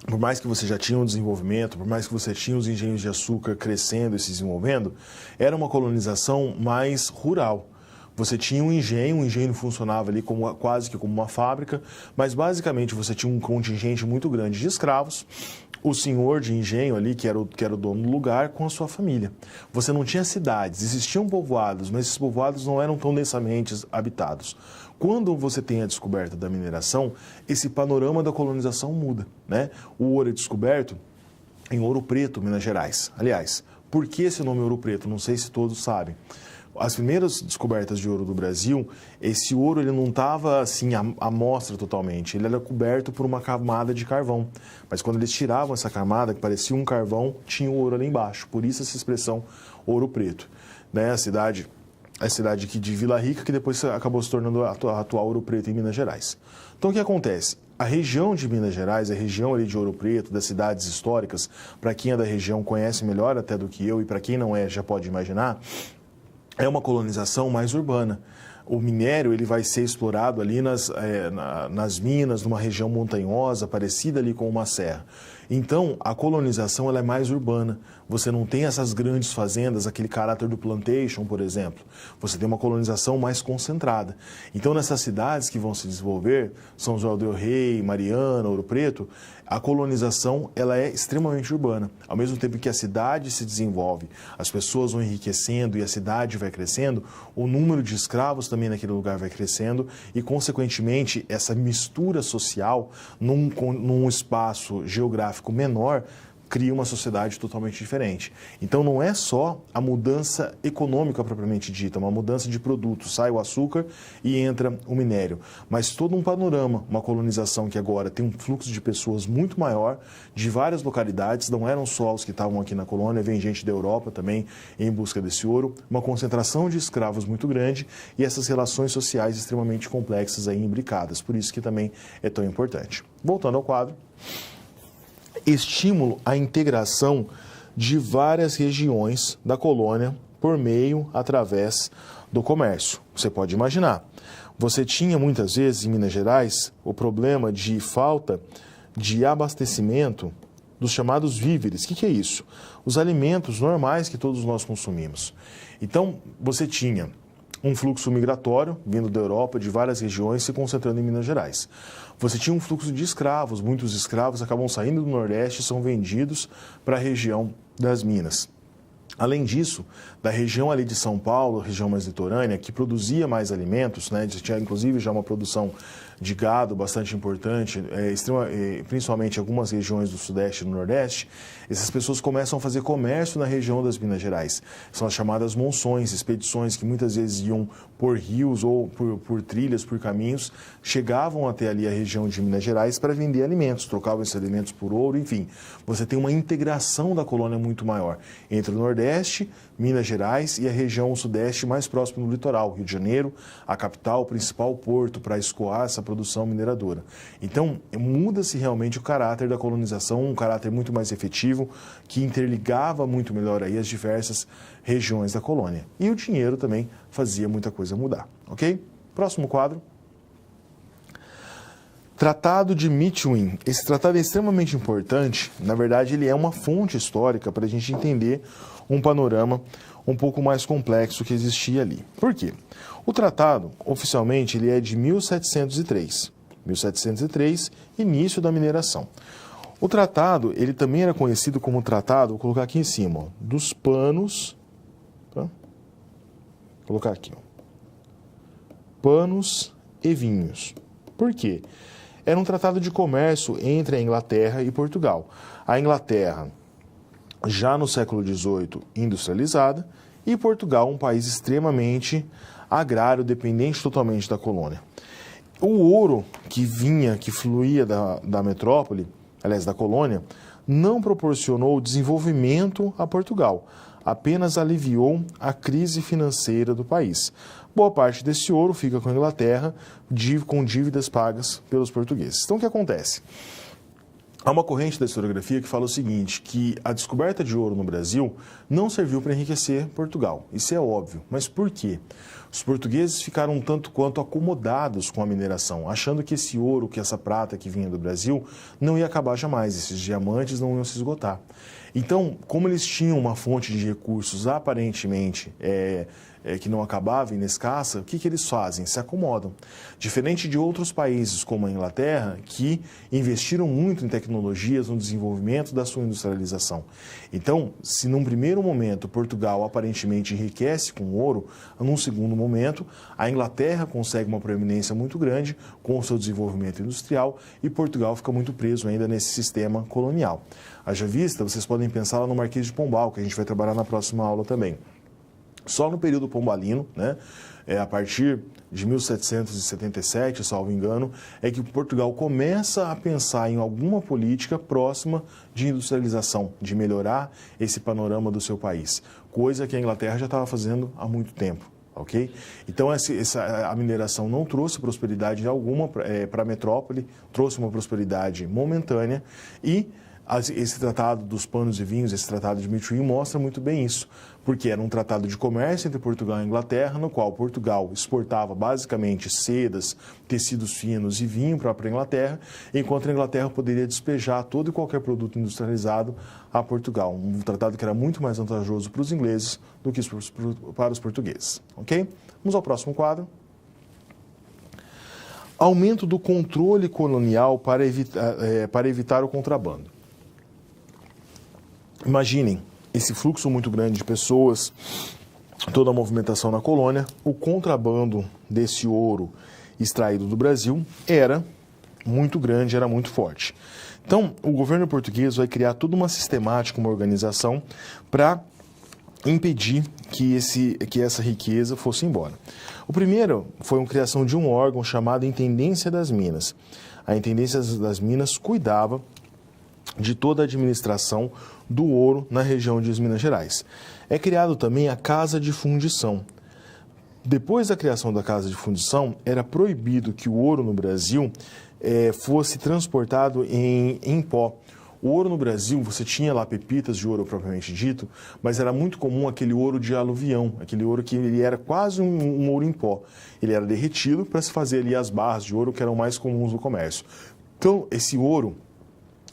Speaker 1: por mais que você já tinha um desenvolvimento, por mais que você tinha os engenhos de açúcar crescendo e se desenvolvendo, era uma colonização mais rural. Você tinha um engenho funcionava ali quase que como uma fábrica, mas basicamente você tinha um contingente muito grande de escravos, o senhor de engenho ali, que era o dono do lugar, com a sua família. Você não tinha cidades, existiam povoados, mas esses povoados não eram tão densamente habitados. Quando você tem a descoberta da mineração, esse panorama da colonização muda, né? O ouro é descoberto em Ouro Preto, Minas Gerais. Aliás, por que esse nome Ouro Preto? Não sei se todos sabem. As primeiras descobertas de ouro do Brasil, esse ouro ele não estava assim à mostra totalmente, ele era coberto por uma camada de carvão. Mas quando eles tiravam essa camada, que parecia um carvão, tinha o ouro ali embaixo. Por isso essa expressão Ouro Preto. Né? A cidade aqui de Vila Rica, que depois acabou se tornando a atual Ouro Preto em Minas Gerais. Então o que acontece? A região de Minas Gerais, a região ali de Ouro Preto, das cidades históricas, para quem é da região conhece melhor até do que eu, e para quem não é já pode imaginar, é uma colonização mais urbana. O minério ele vai ser explorado ali nas minas, numa região montanhosa, parecida ali com uma serra. Então, a colonização ela é mais urbana. Você não tem essas grandes fazendas, aquele caráter do plantation, por exemplo. Você tem uma colonização mais concentrada. Então, nessas cidades que vão se desenvolver, São João del Rei, Mariana, Ouro Preto, a colonização ela é extremamente urbana. Ao mesmo tempo que a cidade se desenvolve, as pessoas vão enriquecendo e a cidade vai crescendo, o número de escravos também naquele lugar vai crescendo e, consequentemente, essa mistura social num espaço geográfico menor cria uma sociedade totalmente diferente. Então não é só a mudança econômica propriamente dita, uma mudança de produtos, sai o açúcar e entra o minério, mas todo um panorama, uma colonização que agora tem um fluxo de pessoas muito maior, de várias localidades, não eram só os que estavam aqui na colônia, vem gente da Europa também em busca desse ouro, uma concentração de escravos muito grande e essas relações sociais extremamente complexas aí imbricadas, por isso que também é tão importante. Voltando ao quadro, estímulo à integração de várias regiões da colônia por meio, através do comércio. Você pode imaginar, você tinha muitas vezes em Minas Gerais o problema de falta de abastecimento dos chamados víveres. O que é isso? Os alimentos normais que todos nós consumimos. Então, você tinha um fluxo migratório vindo da Europa, de várias regiões, se concentrando em Minas Gerais. Você tinha um fluxo de escravos, muitos escravos acabam saindo do Nordeste e são vendidos para a região das Minas. Além disso, da região ali de São Paulo, região mais litorânea, que produzia mais alimentos, né, tinha inclusive já uma produção de gado bastante importante, principalmente em algumas regiões do Sudeste e do Nordeste, essas pessoas começam a fazer comércio na região das Minas Gerais. São as chamadas monções, expedições que muitas vezes iam por rios ou por trilhas, por caminhos, chegavam até ali a região de Minas Gerais para vender alimentos, trocavam esses alimentos por ouro, enfim. Você tem uma integração da colônia muito maior entre o Nordeste, Minas Gerais e a região Sudeste mais próxima do litoral, Rio de Janeiro, a capital, o principal porto para escoar essa produção mineradora. Então, muda-se realmente o caráter da colonização, um caráter muito mais efetivo, que interligava muito melhor aí as diversas regiões da colônia. E o dinheiro também fazia muita coisa mudar, ok? Próximo quadro. Tratado de Methuen. Esse tratado é extremamente importante, na verdade ele é uma fonte histórica para a gente entender um panorama um pouco mais complexo que existia ali. Por quê? O tratado, oficialmente, ele é de 1703. 1703, início da mineração. O tratado, ele também era conhecido como tratado, vou colocar aqui em cima, ó, dos panos, tá? Vou colocar aqui, ó, panos e vinhos. Por quê? Era um tratado de comércio entre a Inglaterra e Portugal. A Inglaterra, já no século XVIII, industrializada, e Portugal, um país extremamente agrário, dependente totalmente da colônia. O ouro que fluía da metrópole, aliás, da colônia, não proporcionou desenvolvimento a Portugal, apenas aliviou a crise financeira do país. Boa parte desse ouro fica com a Inglaterra, com dívidas pagas pelos portugueses. Então, o que acontece? Há uma corrente da historiografia que fala o seguinte, que a descoberta de ouro no Brasil não serviu para enriquecer Portugal. Isso é óbvio. Mas por quê? Os portugueses ficaram um tanto quanto acomodados com a mineração, achando que esse ouro, que essa prata que vinha do Brasil, não ia acabar jamais, esses diamantes não iam se esgotar. Então, como eles tinham uma fonte de recursos aparentemente que não acabava, inescassa, o que eles fazem? Se acomodam. Diferente de outros países, como a Inglaterra, que investiram muito em tecnologias, no desenvolvimento da sua industrialização. Então, se num primeiro momento Portugal aparentemente enriquece com ouro, num segundo momento a Inglaterra consegue uma proeminência muito grande com o seu desenvolvimento industrial e Portugal fica muito preso ainda nesse sistema colonial. Haja vista, vocês podem pensar lá no Marquês de Pombal, que a gente vai trabalhar na próxima aula também. Só no período pombalino, né, a partir de 1777, salvo engano, é que Portugal começa a pensar em alguma política próxima de industrialização, de melhorar esse panorama do seu país, coisa que a Inglaterra já estava fazendo há muito tempo. Okay? Então, a mineração não trouxe prosperidade alguma para a metrópole, trouxe uma prosperidade momentânea e esse tratado dos panos e vinhos, esse tratado de Methuen mostra muito bem isso, porque era um tratado de comércio entre Portugal e Inglaterra, no qual Portugal exportava basicamente sedas, tecidos finos e vinho para a Inglaterra, enquanto a Inglaterra poderia despejar todo e qualquer produto industrializado a Portugal. Um tratado que era muito mais vantajoso para os ingleses do que para os portugueses. Ok? Vamos ao próximo quadro. Aumento do controle colonial para evitar o contrabando. Imaginem esse fluxo muito grande de pessoas, toda a movimentação na colônia, o contrabando desse ouro extraído do Brasil era muito grande, era muito forte. Então, o governo português vai criar toda uma sistemática, uma organização para impedir que essa riqueza fosse embora. O primeiro foi a criação de um órgão chamado Intendência das Minas. A Intendência das Minas cuidava de toda a administração do ouro na região de Minas Gerais. É criado também a Casa de Fundição. Depois da criação da Casa de Fundição, era proibido que o ouro no Brasil fosse transportado em pó. O ouro no Brasil, você tinha lá pepitas de ouro propriamente dito, mas era muito comum aquele ouro de aluvião, aquele ouro que ele era quase um ouro em pó. Ele era derretido para se fazer ali as barras de ouro que eram mais comuns no comércio. Então, esse ouro,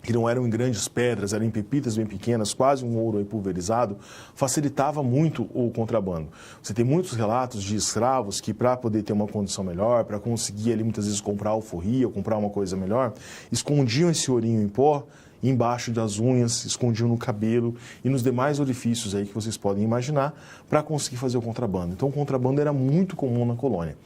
Speaker 1: que não eram em grandes pedras, eram em pepitas bem pequenas, quase um ouro pulverizado, facilitava muito o contrabando. Você tem muitos relatos de escravos que, para poder ter uma condição melhor, para conseguir ali muitas vezes comprar alforria, comprar uma coisa melhor, escondiam esse ourinho em pó embaixo das unhas, escondiam no cabelo e nos demais orifícios aí que vocês podem imaginar para conseguir fazer o contrabando. Então, o contrabando era muito comum na colônia.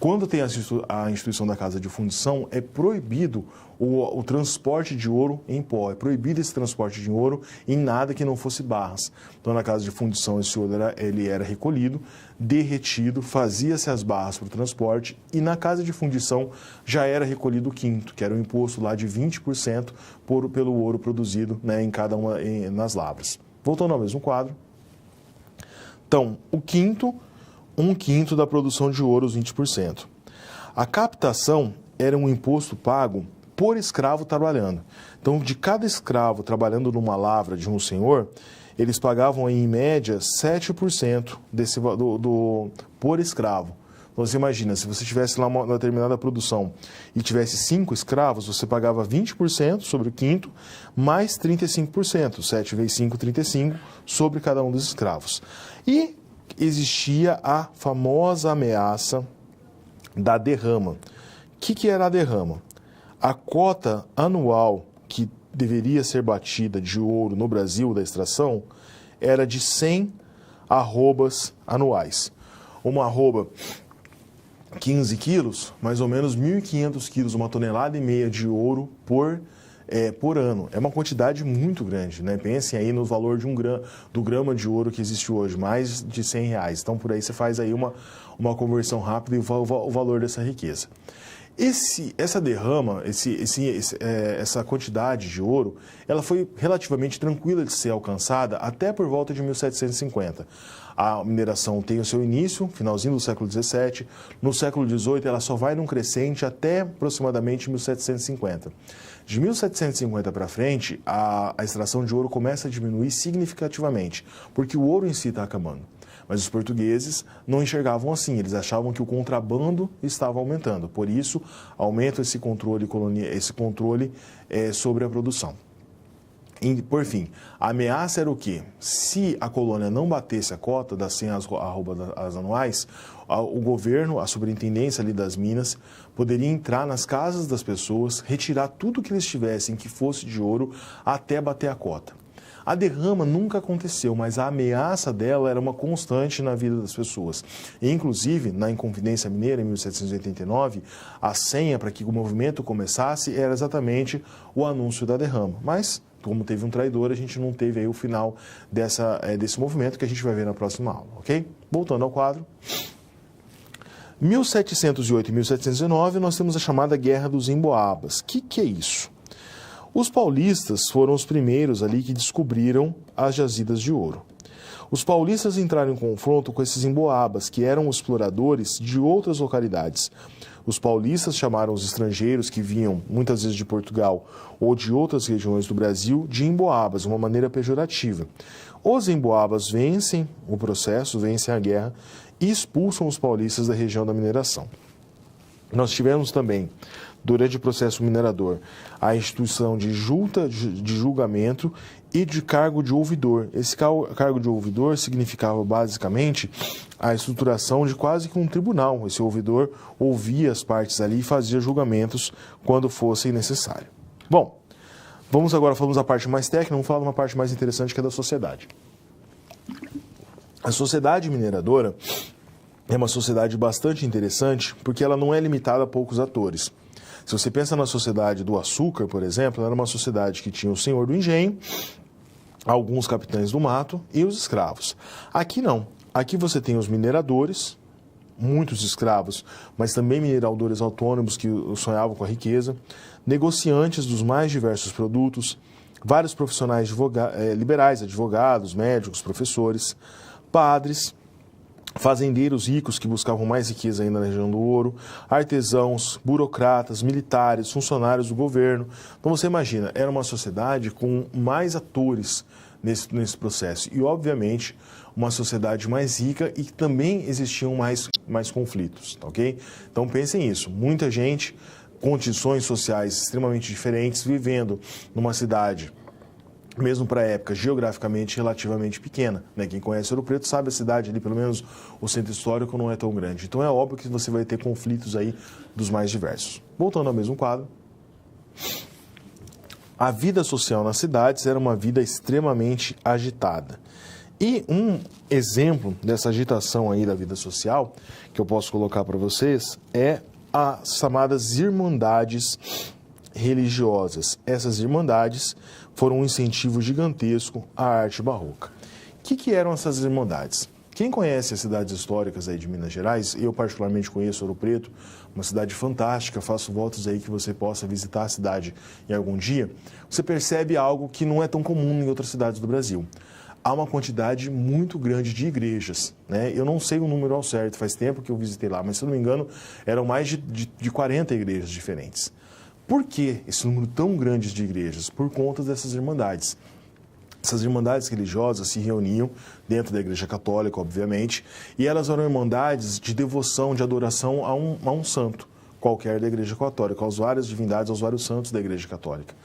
Speaker 1: Quando tem a instituição da casa de fundição, é proibido o transporte de ouro em pó. É proibido esse transporte de ouro em nada que não fosse barras. Então, na casa de fundição, esse ouro ele era recolhido, derretido, fazia-se as barras para o transporte e na casa de fundição já era recolhido o quinto, que era um imposto lá de 20% pelo ouro produzido, né, em cada uma nas lavras. Voltando ao mesmo quadro. Então, o quinto, um quinto da produção de ouro, os 20%. A captação era um imposto pago por escravo trabalhando. Então, de cada escravo trabalhando numa lavra de um senhor, eles pagavam em média 7% por escravo. Então, você imagina, se você tivesse lá uma determinada produção e tivesse 5 escravos, você pagava 20% sobre o quinto, mais 35%, 7 vezes 5, 35, sobre cada um dos escravos. E existia a famosa ameaça da derrama. O que era a derrama? A cota anual que deveria ser batida de ouro no Brasil da extração era de 100 arrobas anuais. Uma arroba, 15 quilos, mais ou menos 1.500 quilos, 1,5 tonelada de ouro por ano. É uma quantidade muito grande, né? Pensem aí no valor de do grama de ouro que existe hoje, mais de R$100. Então, por aí você faz aí uma conversão rápida e o valor dessa riqueza. Essa derrama, essa quantidade de ouro, ela foi relativamente tranquila de ser alcançada até por volta de 1750. A mineração tem o seu início, finalzinho do século XVII. No século XVIII, ela só vai num crescente até aproximadamente 1750. De 1750 para frente, a extração de ouro começa a diminuir significativamente, porque o ouro em si está acabando. Mas os portugueses não enxergavam assim, eles achavam que o contrabando estava aumentando. Por isso, aumenta esse controle sobre a produção. E, por fim, a ameaça era o quê? Se a colônia não batesse a cota das 100 arrobas anuais, o governo, a superintendência ali das minas, poderia entrar nas casas das pessoas, retirar tudo que eles tivessem que fosse de ouro até bater a cota. A derrama nunca aconteceu, mas a ameaça dela era uma constante na vida das pessoas. E, inclusive, na Inconfidência Mineira, em 1789, a senha para que o movimento começasse era exatamente o anúncio da derrama. Mas, como teve um traidor, a gente não teve aí o final desse movimento que a gente vai ver na próxima aula, ok? Voltando ao quadro. 1708 e 1719, nós temos a chamada Guerra dos Emboabas. O que é isso? Os paulistas foram os primeiros ali que descobriram as jazidas de ouro. Os paulistas entraram em confronto com esses emboabas, que eram exploradores de outras localidades. Os paulistas chamaram os estrangeiros que vinham, muitas vezes de Portugal ou de outras regiões do Brasil, de emboabas, uma maneira pejorativa. Os emboabas vencem o processo, vencem a guerra e expulsam os paulistas da região da mineração. Nós tivemos também, durante o processo minerador, a instituição de junta de julgamento e de cargo de ouvidor. Esse cargo de ouvidor significava basicamente a estruturação de quase que um tribunal. Esse ouvidor ouvia as partes ali e fazia julgamentos quando fosse necessário. Bom, falamos da parte mais técnica, vamos falar de uma parte mais interessante que é da sociedade. A sociedade mineradora é uma sociedade bastante interessante porque ela não é limitada a poucos atores. Se você pensa na sociedade do açúcar, por exemplo, ela era uma sociedade que tinha o senhor do engenho, alguns capitães do mato e os escravos. Aqui não. Aqui você tem os mineradores, muitos escravos, mas também mineradores autônomos que sonhavam com a riqueza, negociantes dos mais diversos produtos, vários profissionais liberais, advogados, médicos, professores, padres, fazendeiros ricos que buscavam mais riqueza ainda na região do ouro, artesãos, burocratas, militares, funcionários do governo. Então você imagina, era uma sociedade com mais atores nesse processo e, obviamente, uma sociedade mais rica e que também existiam mais conflitos, ok? Então pensem nisso, muita gente, condições sociais extremamente diferentes, vivendo numa cidade, mesmo para a época, geograficamente relativamente pequena, né? Quem conhece Ouro Preto sabe a cidade ali, pelo menos o centro histórico não é tão grande. Então é óbvio que você vai ter conflitos aí dos mais diversos. Voltando ao mesmo quadro. A vida social nas cidades era uma vida extremamente agitada. E um exemplo dessa agitação aí da vida social, que eu posso colocar para vocês, é as chamadas irmandades religiosas. Essas irmandades foram um incentivo gigantesco à arte barroca. O que eram essas irmandades? Quem conhece as cidades históricas aí de Minas Gerais, eu particularmente conheço Ouro Preto, uma cidade fantástica, faço votos aí que você possa visitar a cidade em algum dia, você percebe algo que não é tão comum em outras cidades do Brasil. Há uma quantidade muito grande de igrejas, né? Eu não sei o número ao certo, faz tempo que eu visitei lá, mas se eu não me engano, eram mais de 40 igrejas diferentes. Por que esse número tão grande de igrejas? Por conta dessas irmandades. Essas irmandades religiosas se reuniam dentro da Igreja Católica, obviamente, e elas eram irmandades de devoção, de adoração a um santo qualquer da Igreja Católica, aos várias divindades, aos vários santos da Igreja Católica.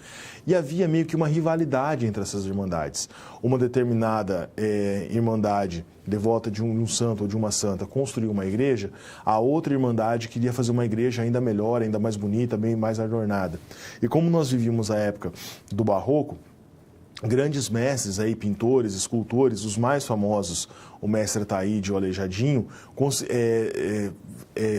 Speaker 1: E havia meio que uma rivalidade entre essas irmandades. Uma determinada irmandade devota de um santo ou de uma santa construiu uma igreja, a outra irmandade queria fazer uma igreja ainda melhor, ainda mais bonita, bem mais adornada. E como nós vivíamos a época do Barroco, grandes mestres aí, pintores, escultores, os mais famosos, o mestre Taíde e o Aleijadinho,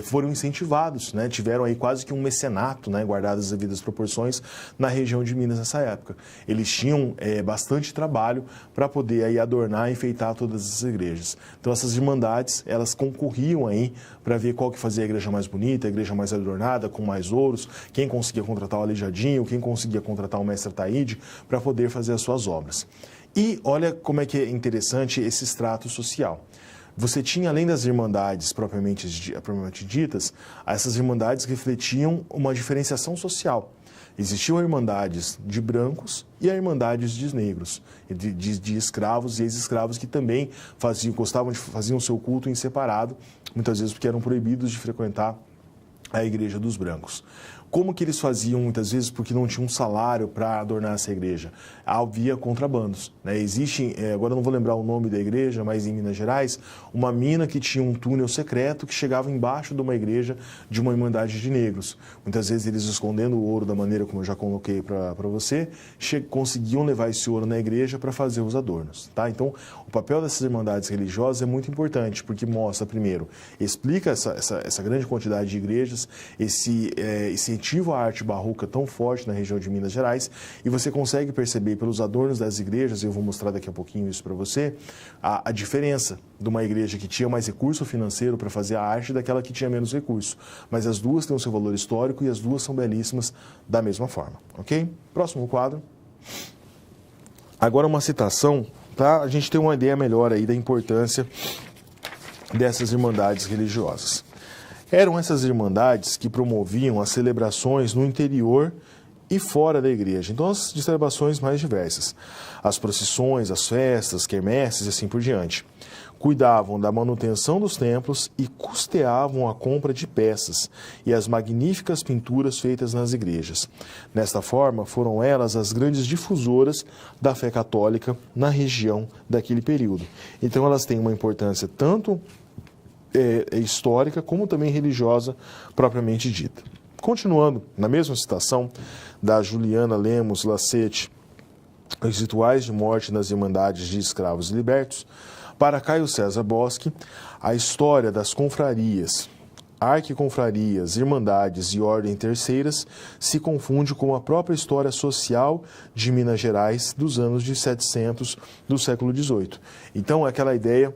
Speaker 1: foram incentivados, né? Tiveram aí quase que um mecenato, né? Guardadas as devidas proporções, na região de Minas nessa época. Eles tinham bastante trabalho para poder aí adornar e enfeitar todas essas igrejas. Então essas irmandades, elas concorriam aí para ver qual que fazia a igreja mais bonita, a igreja mais adornada, com mais ouros, quem conseguia contratar o Aleijadinho, quem conseguia contratar o mestre Taíde para poder fazer as suas obras. E olha como é que é interessante esse extrato social. Você tinha, além das irmandades propriamente ditas, essas irmandades refletiam uma diferenciação social. Existiam irmandades de brancos e irmandades de negros, de escravos e ex-escravos que também faziam seu culto em separado, muitas vezes porque eram proibidos de frequentar a igreja dos brancos. Como que eles faziam, muitas vezes, porque não tinham um salário para adornar essa igreja? Havia contrabandos, né? Existe, agora eu não vou lembrar o nome da igreja, mas em Minas Gerais, uma mina que tinha um túnel secreto que chegava embaixo de uma igreja de uma irmandade de negros. Muitas vezes eles, escondendo o ouro da maneira como eu já coloquei para você, conseguiam levar esse ouro na igreja para fazer os adornos, tá? Então, o papel dessas irmandades religiosas é muito importante, porque mostra, primeiro, explica essa grande quantidade de igrejas, esse incentivo à arte barroca tão forte na região de Minas Gerais, e você consegue perceber pelos adornos das igrejas, e eu vou mostrar daqui a pouquinho isso para você, a diferença de uma igreja que tinha mais recurso financeiro para fazer a arte daquela que tinha menos recurso. Mas as duas têm o seu valor histórico e as duas são belíssimas da mesma forma, ok? Próximo quadro. Agora uma citação para a gente ter uma ideia melhor aí da importância dessas irmandades religiosas. Eram essas irmandades que promoviam as celebrações no interior e fora da igreja. Então, as celebrações mais diversas. As procissões, as festas, quermesses e assim por diante. Cuidavam da manutenção dos templos e custeavam a compra de peças e as magníficas pinturas feitas nas igrejas. Desta forma, foram elas as grandes difusoras da fé católica na região daquele período. Então, elas têm uma importância tanto histórica, como também religiosa, propriamente dita. Continuando, na mesma citação da Juliana Lemos Lacetti, Os Rituais de Morte nas Irmandades de Escravos e Libertos, para Caio César Boschi, a história das confrarias, arquiconfrarias, irmandades e ordens terceiras se confunde com a própria história social de Minas Gerais dos anos de 700 do século XVIII. Então, é aquela ideia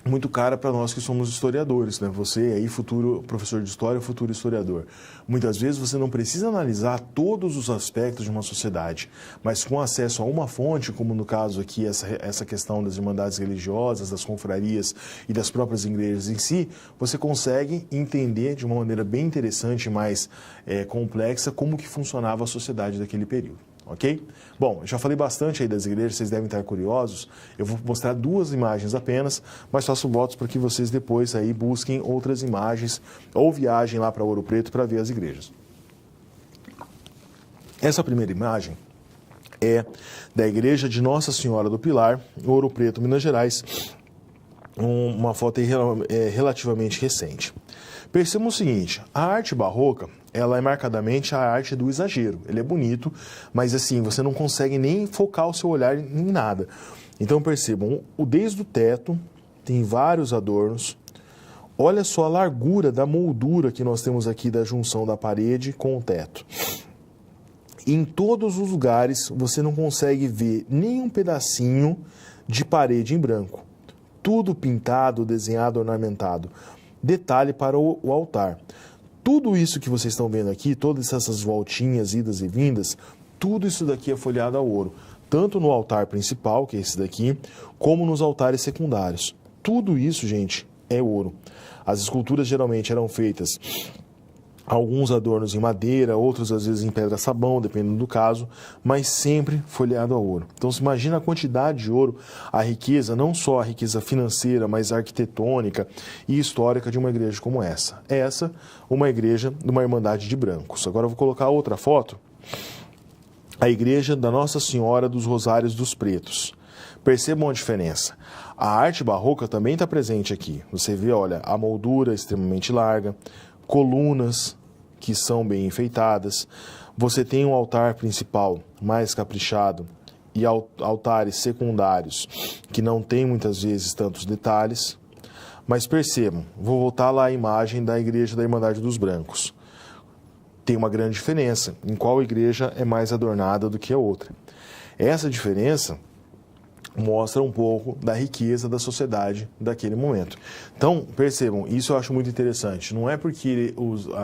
Speaker 1: muito cara para nós que somos historiadores, né? Você aí, futuro professor de história, futuro historiador. Muitas vezes você não precisa analisar todos os aspectos de uma sociedade, mas com acesso a uma fonte, como no caso aqui essa questão das irmandades religiosas, das confrarias e das próprias igrejas em si, você consegue entender de uma maneira bem interessante e mais complexa como que funcionava a sociedade daquele período. Ok? Bom, já falei bastante aí das igrejas, vocês devem estar curiosos. Eu vou mostrar 2 imagens apenas, mas faço votos para que vocês depois aí busquem outras imagens ou viajem lá para Ouro Preto para ver as igrejas. Essa primeira imagem é da igreja de Nossa Senhora do Pilar, Ouro Preto, Minas Gerais, uma foto aí relativamente recente. Percebam o seguinte, a arte barroca, ela é marcadamente a arte do exagero. Ele é bonito, mas assim, você não consegue nem focar o seu olhar em nada. Então percebam, desde o teto tem vários adornos. Olha só a largura da moldura que nós temos aqui da junção da parede com o teto. Em todos os lugares você não consegue ver nenhum pedacinho de parede em branco. Tudo pintado, desenhado, ornamentado. Detalhe para o altar. Tudo isso que vocês estão vendo aqui, todas essas voltinhas, idas e vindas, tudo isso daqui é folheado a ouro. Tanto no altar principal, que é esse daqui, como nos altares secundários. Tudo isso, gente, é ouro. As esculturas geralmente eram feitas, alguns adornos em madeira, outros às vezes em pedra-sabão, dependendo do caso, mas sempre folheado a ouro. Então, se imagina a quantidade de ouro, a riqueza, não só a riqueza financeira, mas arquitetônica e histórica de uma igreja como essa. Essa, uma igreja de uma Irmandade de Brancos. Agora eu vou colocar outra foto. A igreja da Nossa Senhora dos Rosários dos Pretos. Percebam a diferença. A arte barroca também está presente aqui. Você vê, olha, a moldura extremamente larga, colunas que são bem enfeitadas. Você tem um altar principal mais caprichado e altares secundários que não tem muitas vezes tantos detalhes. Mas percebam, vou voltar lá à imagem da igreja da Irmandade dos Brancos. Tem uma grande diferença em qual igreja é mais adornada do que a outra. Essa diferença mostra um pouco da riqueza da sociedade daquele momento. Então, percebam, isso eu acho muito interessante. Não é porque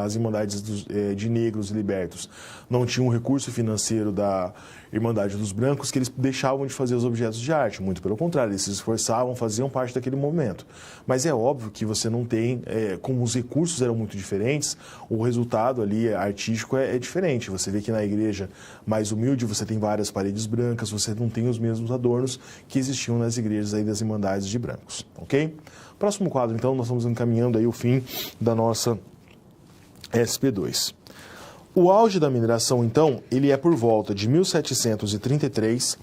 Speaker 1: as Irmandades de Negros e Libertos não tinham um recurso financeiro da Irmandade dos Brancos que eles deixavam de fazer os objetos de arte. Muito pelo contrário, eles se esforçavam, faziam parte daquele movimento. Mas é óbvio que você não tem, como os recursos eram muito diferentes, o resultado ali artístico é diferente. Você vê que na igreja mais humilde você tem várias paredes brancas, você não tem os mesmos adornos que existiam nas igrejas aí das Irmandades de Brancos, ok? Próximo quadro, então, nós estamos encaminhando aí o fim da nossa SP2. O auge da mineração, então, ele é por volta de 1733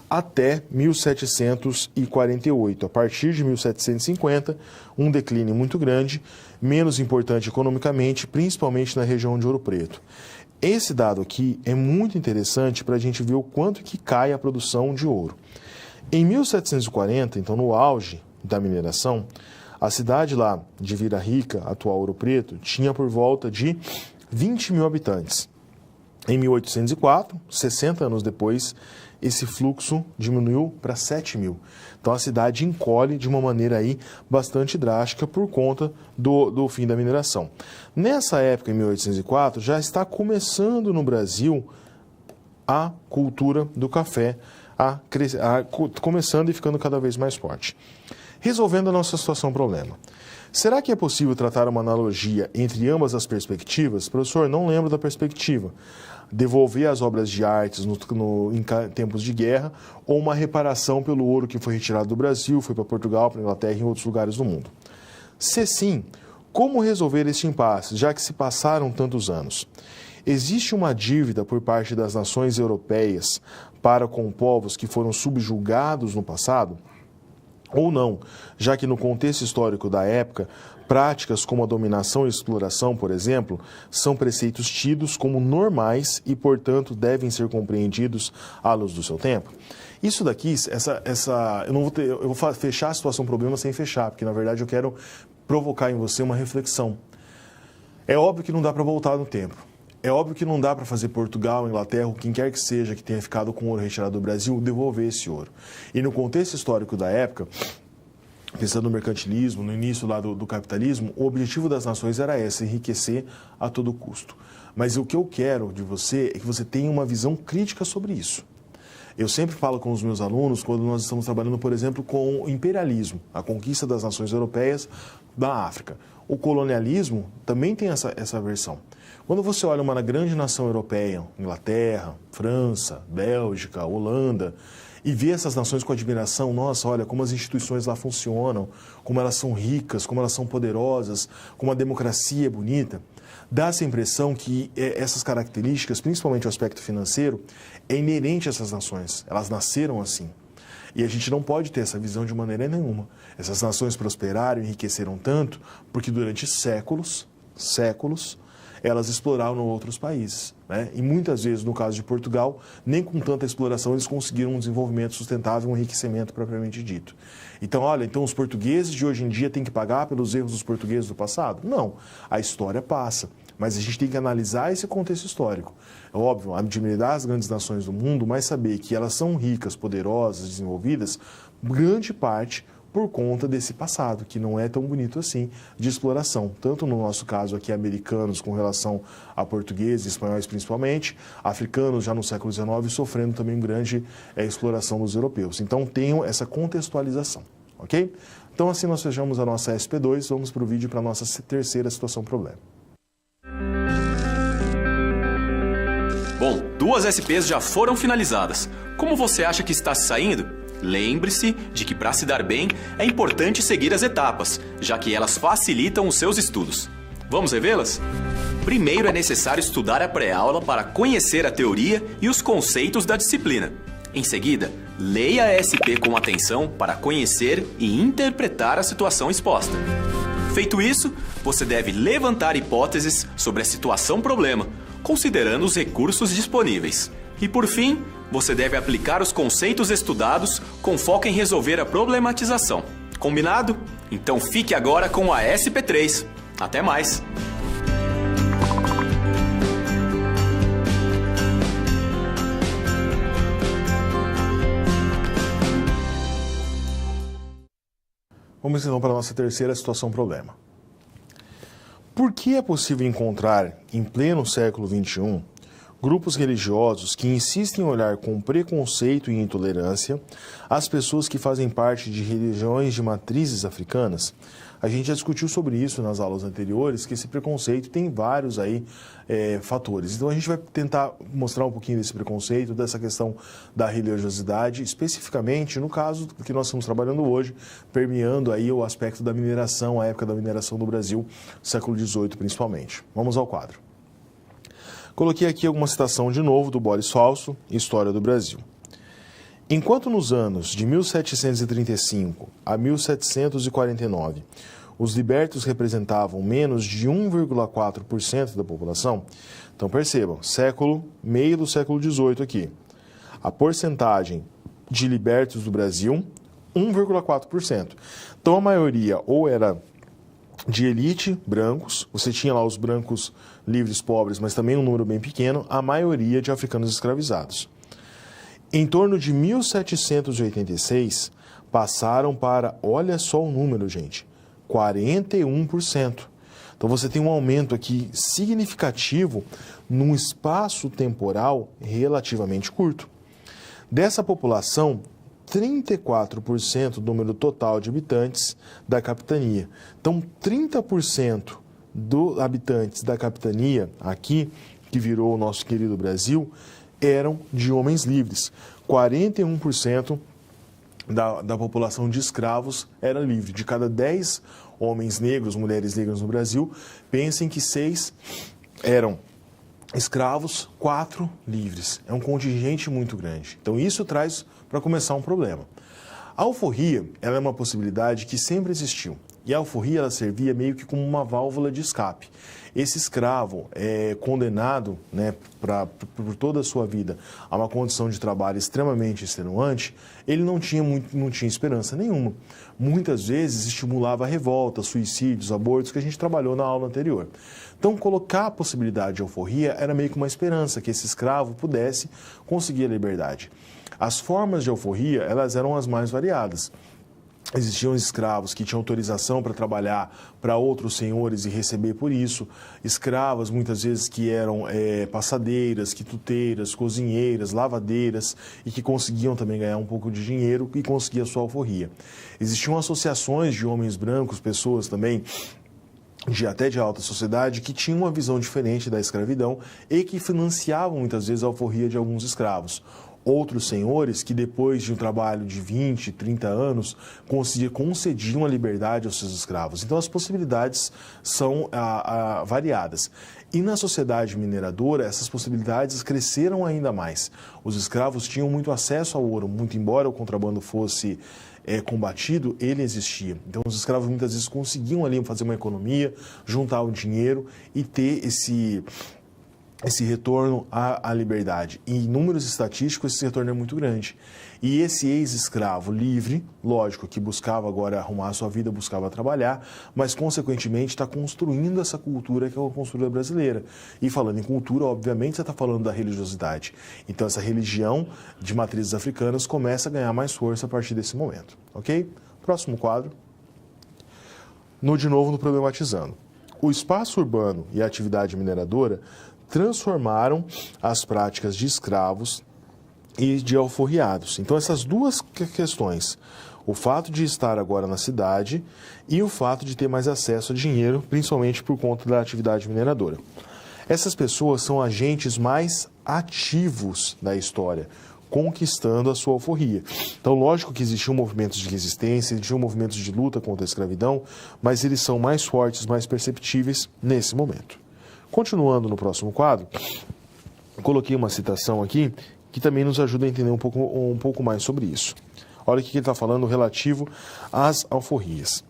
Speaker 1: até 1748. A partir de 1750, um declínio muito grande, menos importante economicamente, principalmente na região de Ouro Preto. Esse dado aqui é muito interessante para a gente ver o quanto que cai a produção de ouro. Em 1740, então no auge da mineração, a cidade lá de Vila Rica, atual Ouro Preto, tinha por volta de 20 mil habitantes. Em 1804, 60 anos depois, esse fluxo diminuiu para 7 mil. Então a cidade encolhe de uma maneira aí bastante drástica por conta do fim da mineração. Nessa época, em 1804, já está começando no Brasil a cultura do café, começando e ficando cada vez mais forte. Resolvendo a nossa situação-problema. Será que é possível tratar uma analogia entre ambas as perspectivas? Professor, não lembro da perspectiva. Devolver as obras de artes em tempos de guerra ou uma reparação pelo ouro que foi retirado do Brasil, foi para Portugal, para a Inglaterra e em outros lugares do mundo. Se sim, como resolver este impasse, já que se passaram tantos anos? Existe uma dívida por parte das nações europeias para com povos que foram subjugados no passado? Ou não, já que no contexto histórico da época, práticas como a dominação e exploração, por exemplo, são preceitos tidos como normais e, portanto, devem ser compreendidos à luz do seu tempo? Isso daqui, eu vou fechar a situação-problema sem fechar, porque, na verdade, eu quero provocar em você uma reflexão. É óbvio que não dá para voltar no tempo. É óbvio que não dá para fazer Portugal, Inglaterra, ou quem quer que seja que tenha ficado com ouro retirado do Brasil, devolver esse ouro. E no contexto histórico da época, pensando no mercantilismo, no início lá do capitalismo, o objetivo das nações era esse, enriquecer a todo custo. Mas o que eu quero de você é que você tenha uma visão crítica sobre isso. Eu sempre falo com os meus alunos, quando nós estamos trabalhando, por exemplo, com o imperialismo, a conquista das nações europeias da África. O colonialismo também tem essa versão. Quando você olha uma grande nação europeia, Inglaterra, França, Bélgica, Holanda, e vê essas nações com admiração, nossa, olha como as instituições lá funcionam, como elas são ricas, como elas são poderosas, como a democracia é bonita, dá essa impressão que essas características, principalmente o aspecto financeiro, é inerente a essas nações. Elas nasceram assim. E a gente não pode ter essa visão de maneira nenhuma. Essas nações prosperaram e enriqueceram tanto porque durante séculos, elas exploraram outros países, né? E muitas vezes, no caso de Portugal, nem com tanta exploração eles conseguiram um desenvolvimento sustentável, um enriquecimento propriamente dito. Então, olha, então os portugueses de hoje em dia têm que pagar pelos erros dos portugueses do passado? Não, a história passa. Mas a gente tem que analisar esse contexto histórico. É óbvio, admirar as grandes nações do mundo, mas saber que elas são ricas, poderosas, desenvolvidas, grande parte por conta desse passado, que não é tão bonito assim, de exploração. Tanto no nosso caso aqui, americanos com relação a portugueses, espanhóis principalmente, africanos já no século XIX sofrendo também grande exploração dos europeus. Então tenham essa contextualização, ok? Então assim nós fechamos a nossa SP2, vamos para o vídeo para a nossa terceira situação problema.
Speaker 2: Bom, 2 SPs já foram finalizadas. Como você acha que está se saindo? Lembre-se de que para se dar bem é importante seguir as etapas, já que elas facilitam os seus estudos. Vamos revê-las? Primeiro é necessário estudar a pré-aula para conhecer a teoria e os conceitos da disciplina. Em seguida, leia a SP com atenção para conhecer e interpretar a situação exposta. Feito isso, você deve levantar hipóteses sobre a situação-problema, considerando os recursos disponíveis. E por fim, você deve aplicar os conceitos estudados com foco em resolver a problematização. Combinado? Então fique agora com a SP3. Até mais!
Speaker 1: Vamos então para a nossa terceira situação problema. Por que é possível encontrar, em pleno século XXI, grupos religiosos que insistem em olhar com preconceito e intolerância as pessoas que fazem parte de religiões de matrizes africanas? A gente já discutiu sobre isso nas aulas anteriores, que esse preconceito tem vários aí fatores. Então a gente vai tentar mostrar um pouquinho desse preconceito, dessa questão da religiosidade, especificamente no caso que nós estamos trabalhando hoje, permeando aí o aspecto da mineração, a época da mineração do Brasil, século XVIII principalmente. Vamos ao quadro. Coloquei aqui alguma citação de novo do Boris Falso, História do Brasil. Enquanto nos anos de 1735 a 1749 os libertos representavam menos de 1,4% da população, então percebam, meio do século XVIII aqui, a porcentagem de libertos do Brasil, 1,4%. Então a maioria ou era de elite, brancos, você tinha lá os brancos livres pobres, mas também um número bem pequeno, a maioria de africanos escravizados. Em torno de 1786, passaram para, olha só o número, gente, 41%. Então você tem um aumento aqui significativo num espaço temporal relativamente curto. Dessa população, 34% do número total de habitantes da capitania. Então, 30% dos habitantes da capitania, aqui, que virou o nosso querido Brasil, eram de homens livres. 41% da população de escravos era livre. De cada 10 homens negros, mulheres negras no Brasil, pensem que 6 eram escravos, 4 livres. É um contingente muito grande. Então, isso traz, para começar, um problema. A alforria, ela é uma possibilidade que sempre existiu. E a alforria, ela servia meio que como uma válvula de escape. Esse escravo condenado, né, por toda a sua vida a uma condição de trabalho extremamente extenuante, ele não tinha esperança nenhuma. Muitas vezes estimulava a revolta, suicídios, abortos, que a gente trabalhou na aula anterior. Então, colocar a possibilidade de alforria era meio que uma esperança que esse escravo pudesse conseguir a liberdade. As formas de alforria, elas eram as mais variadas. Existiam escravos que tinham autorização para trabalhar para outros senhores e receber por isso. Escravas, muitas vezes, que eram passadeiras, quituteiras, cozinheiras, lavadeiras e que conseguiam também ganhar um pouco de dinheiro e conseguir a sua alforria. Existiam associações de homens brancos, pessoas também até de alta sociedade, que tinham uma visão diferente da escravidão e que financiavam muitas vezes a alforria de alguns escravos. Outros senhores que depois de um trabalho de 20, 30 anos concediam a liberdade aos seus escravos. Então as possibilidades são variadas. E na sociedade mineradora essas possibilidades cresceram ainda mais. Os escravos tinham muito acesso ao ouro, muito embora o contrabando fosse combatido, ele existia. Então os escravos muitas vezes conseguiam ali fazer uma economia, juntar o dinheiro e ter esse retorno à liberdade. E em números estatísticos, esse retorno é muito grande. E esse ex-escravo livre, lógico, que buscava agora arrumar a sua vida, buscava trabalhar, mas, consequentemente, está construindo essa cultura que é a cultura brasileira. E falando em cultura, obviamente, você está falando da religiosidade. Então, essa religião de matrizes africanas começa a ganhar mais força a partir desse momento. Ok? Próximo quadro. De novo, no Problematizando. O espaço urbano e a atividade mineradora transformaram as práticas de escravos e de alforriados. Então, essas duas questões, o fato de estar agora na cidade e o fato de ter mais acesso a dinheiro, principalmente por conta da atividade mineradora. Essas pessoas são agentes mais ativos da história, conquistando a sua alforria. Então, lógico que existiam movimentos de resistência, existiam movimentos de luta contra a escravidão, mas eles são mais fortes, mais perceptíveis nesse momento. Continuando no próximo quadro, coloquei uma citação aqui que também nos ajuda a entender um pouco mais sobre isso. Olha o que ele está falando relativo às alforrias.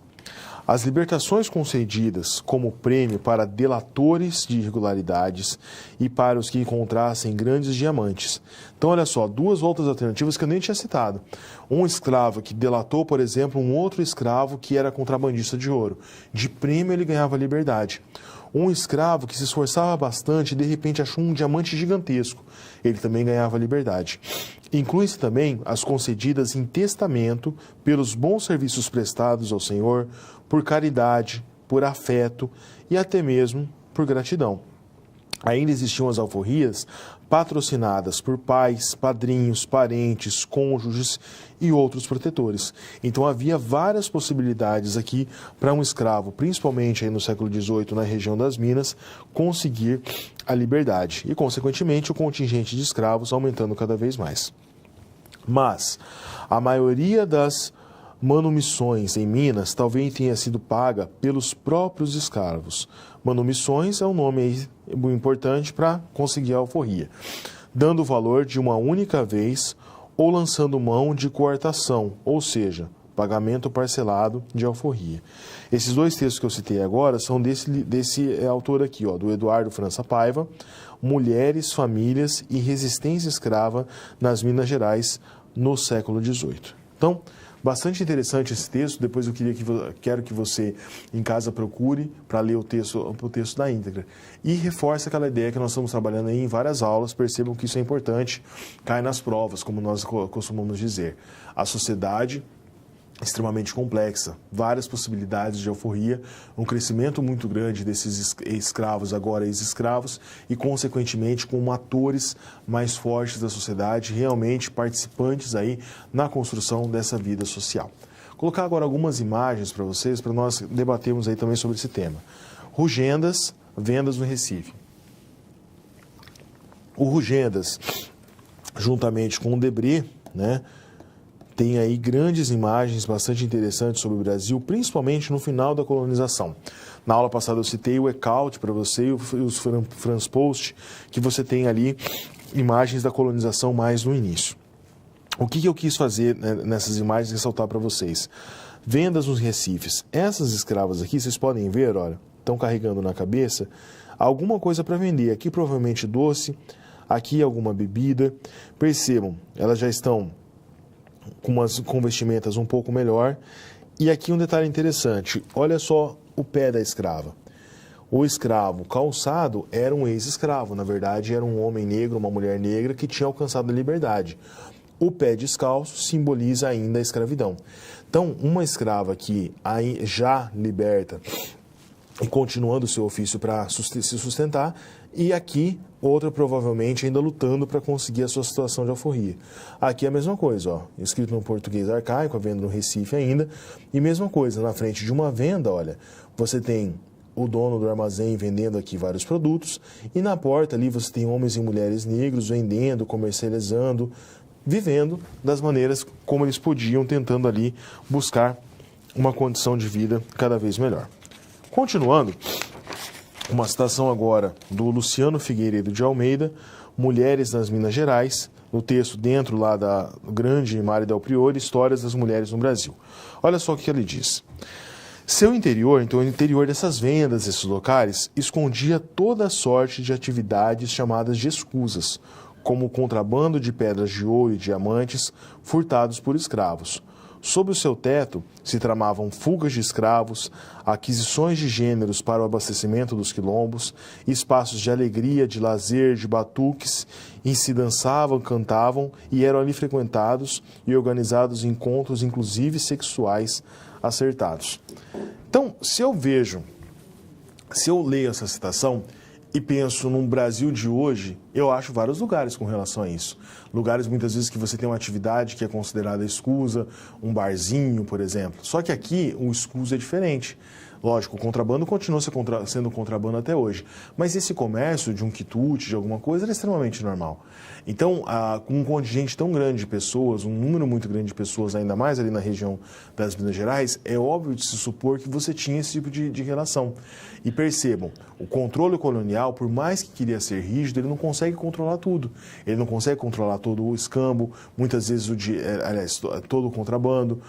Speaker 1: As libertações concedidas como prêmio para delatores de irregularidades e para os que encontrassem grandes diamantes. Então, olha só, duas outras alternativas que eu nem tinha citado. Um escravo que delatou, por exemplo, um outro escravo que era contrabandista de ouro. De prêmio ele ganhava liberdade. Um escravo que se esforçava bastante e de repente achou um diamante gigantesco. Ele também ganhava liberdade. Inclui-se também as concedidas em testamento pelos bons serviços prestados ao Senhor, por caridade, por afeto e até mesmo por gratidão. Ainda existiam as alforrias patrocinadas por pais, padrinhos, parentes, cônjuges e outros protetores. Então havia várias possibilidades aqui para um escravo, principalmente aí no século XVIII, na região das Minas, conseguir a liberdade. E, consequentemente, o contingente de escravos aumentando cada vez mais. Mas a maioria das manumissões em Minas talvez tenha sido paga pelos próprios escravos. Manumissões é um nome aí importante para conseguir a alforria, dando o valor de uma única vez ou lançando mão de coartação, ou seja, pagamento parcelado de alforria. Esses dois textos que eu citei agora são desse autor aqui, do Eduardo França Paiva, Mulheres, Famílias e Resistência Escrava nas Minas Gerais no século XVIII. Então, bastante interessante esse texto. Depois eu quero que você em casa procure para ler o texto da íntegra. E reforça aquela ideia que nós estamos trabalhando aí em várias aulas. Percebam que isso é importante, cai nas provas, como nós costumamos dizer. A sociedade extremamente complexa, várias possibilidades de alforria, um crescimento muito grande desses escravos, agora ex-escravos, e consequentemente com atores mais fortes da sociedade, realmente participantes aí na construção dessa vida social. Vou colocar agora algumas imagens para vocês, para nós debatermos aí também sobre esse tema. Rugendas, vendas no Recife. O Rugendas, juntamente com o Debré, tem aí grandes imagens bastante interessantes sobre o Brasil, principalmente no final da colonização. Na aula passada eu citei o Ecaute para você e os Franz Post, que você tem ali imagens da colonização mais no início. O que eu quis fazer nessas imagens ressaltar para vocês? Vendas nos recifes. Essas escravas aqui, vocês podem ver, olha, estão carregando na cabeça alguma coisa para vender. Aqui provavelmente doce, aqui alguma bebida. Percebam, elas já estão com vestimentas um pouco melhor. E aqui um detalhe interessante, olha só o pé da escrava. O escravo calçado era um ex-escravo, na verdade era um homem negro, uma mulher negra que tinha alcançado a liberdade. O pé descalço simboliza ainda a escravidão. Então, uma escrava que já liberta e continuando o seu ofício para se sustentar, e aqui outra provavelmente ainda lutando para conseguir a sua situação de alforria. Aqui é a mesma coisa, escrito no português arcaico, a venda no Recife ainda, e mesma coisa, na frente de uma venda, olha, você tem o dono do armazém vendendo aqui vários produtos, e na porta ali você tem homens e mulheres negros vendendo, comercializando, vivendo das maneiras como eles podiam, tentando ali buscar uma condição de vida cada vez melhor. Continuando, uma citação agora do Luciano Figueiredo de Almeida, Mulheres nas Minas Gerais, no texto dentro lá da grande Mari Del Priore, Histórias das Mulheres no Brasil. Olha só o que ele diz. Seu interior, então o interior dessas vendas, desses locais, escondia toda sorte de atividades chamadas de escusas, como o contrabando de pedras de ouro e diamantes furtados por escravos. Sob o seu teto se tramavam fugas de escravos, aquisições de gêneros para o abastecimento dos quilombos, espaços de alegria, de lazer, de batuques, e se dançavam, cantavam e eram ali frequentados e organizados encontros, inclusive sexuais, acertados. Então, se eu leio essa citação e penso num Brasil de hoje, eu acho vários lugares com relação a isso. Lugares, muitas vezes, que você tem uma atividade que é considerada escusa, um barzinho, por exemplo. Só que aqui, o escuso é diferente. Lógico, o contrabando continua sendo contrabando até hoje. Mas esse comércio de um quitute, de alguma coisa, era extremamente normal. Então, com um contingente tão grande de pessoas, um número muito grande de pessoas, ainda mais ali na região das Minas Gerais, é óbvio de se supor que você tinha esse tipo de relação. E percebam, o controle colonial, por mais que queria ser rígido, ele não consegue controlar tudo. Ele não consegue controlar todo o escambo, muitas vezes todo o contrabando,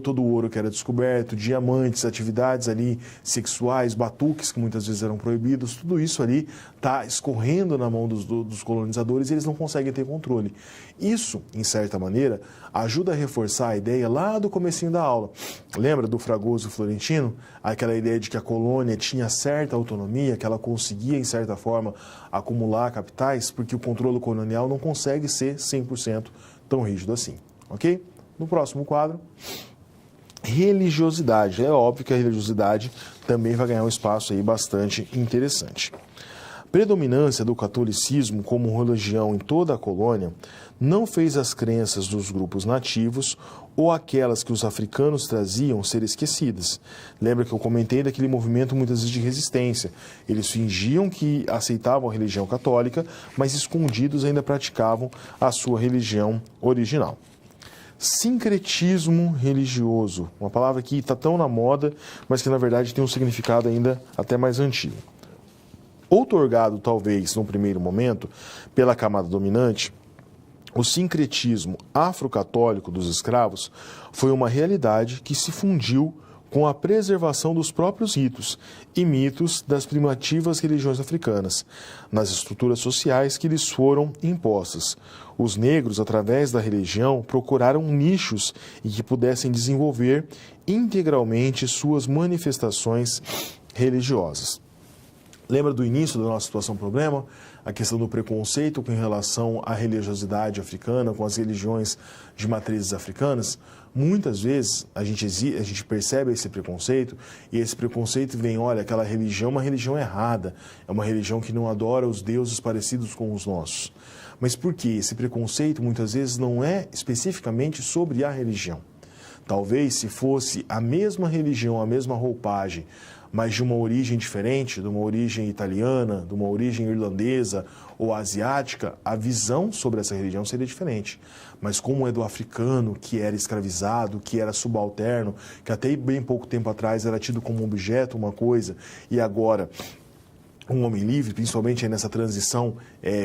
Speaker 1: todo o ouro que era descoberto, diamantes, atividades ali sexuais, batuques que muitas vezes eram proibidos, tudo isso ali está escorrendo na mão dos colonizadores e eles não conseguem ter controle. Isso, em certa maneira, ajuda a reforçar a ideia lá do comecinho da aula. Lembra do Fragoso Florentino? Aquela ideia de que a colônia tinha certa autonomia, que ela conseguia, em certa forma, acumular capitais, porque o controle colonial não consegue ser 100% tão rígido assim. Ok? No próximo quadro, religiosidade. É óbvio que a religiosidade também vai ganhar um espaço aí bastante interessante. Predominância do catolicismo como religião em toda a colônia não fez as crenças dos grupos nativos ou aquelas que os africanos traziam ser esquecidas. Lembra que eu comentei daquele movimento muitas vezes de resistência. Eles fingiam que aceitavam a religião católica, mas escondidos ainda praticavam a sua religião original. Sincretismo religioso, uma palavra que está tão na moda, mas que na verdade tem um significado ainda até mais antigo. Outorgado, talvez, num primeiro momento, pela camada dominante, o sincretismo afrocatólico dos escravos foi uma realidade que se fundiu com a preservação dos próprios ritos e mitos das primitivas religiões africanas, nas estruturas sociais que lhes foram impostas. Os negros, através da religião, procuraram nichos em que pudessem desenvolver integralmente suas manifestações religiosas. Lembra do início da nossa situação problema? A questão do preconceito com relação à religiosidade africana, com as religiões de matrizes africanas? Muitas vezes a gente percebe esse preconceito e esse preconceito vem, olha, aquela religião é uma religião errada, é uma religião que não adora os deuses parecidos com os nossos. Mas por quê? Esse preconceito muitas vezes não é especificamente sobre a religião. Talvez se fosse a mesma religião, a mesma roupagem, mas de uma origem diferente, de uma origem italiana, de uma origem irlandesa ou asiática, a visão sobre essa religião seria diferente. Mas como é do africano, que era escravizado, que era subalterno, que até bem pouco tempo atrás era tido como objeto, uma coisa, e agora um homem livre, principalmente nessa transição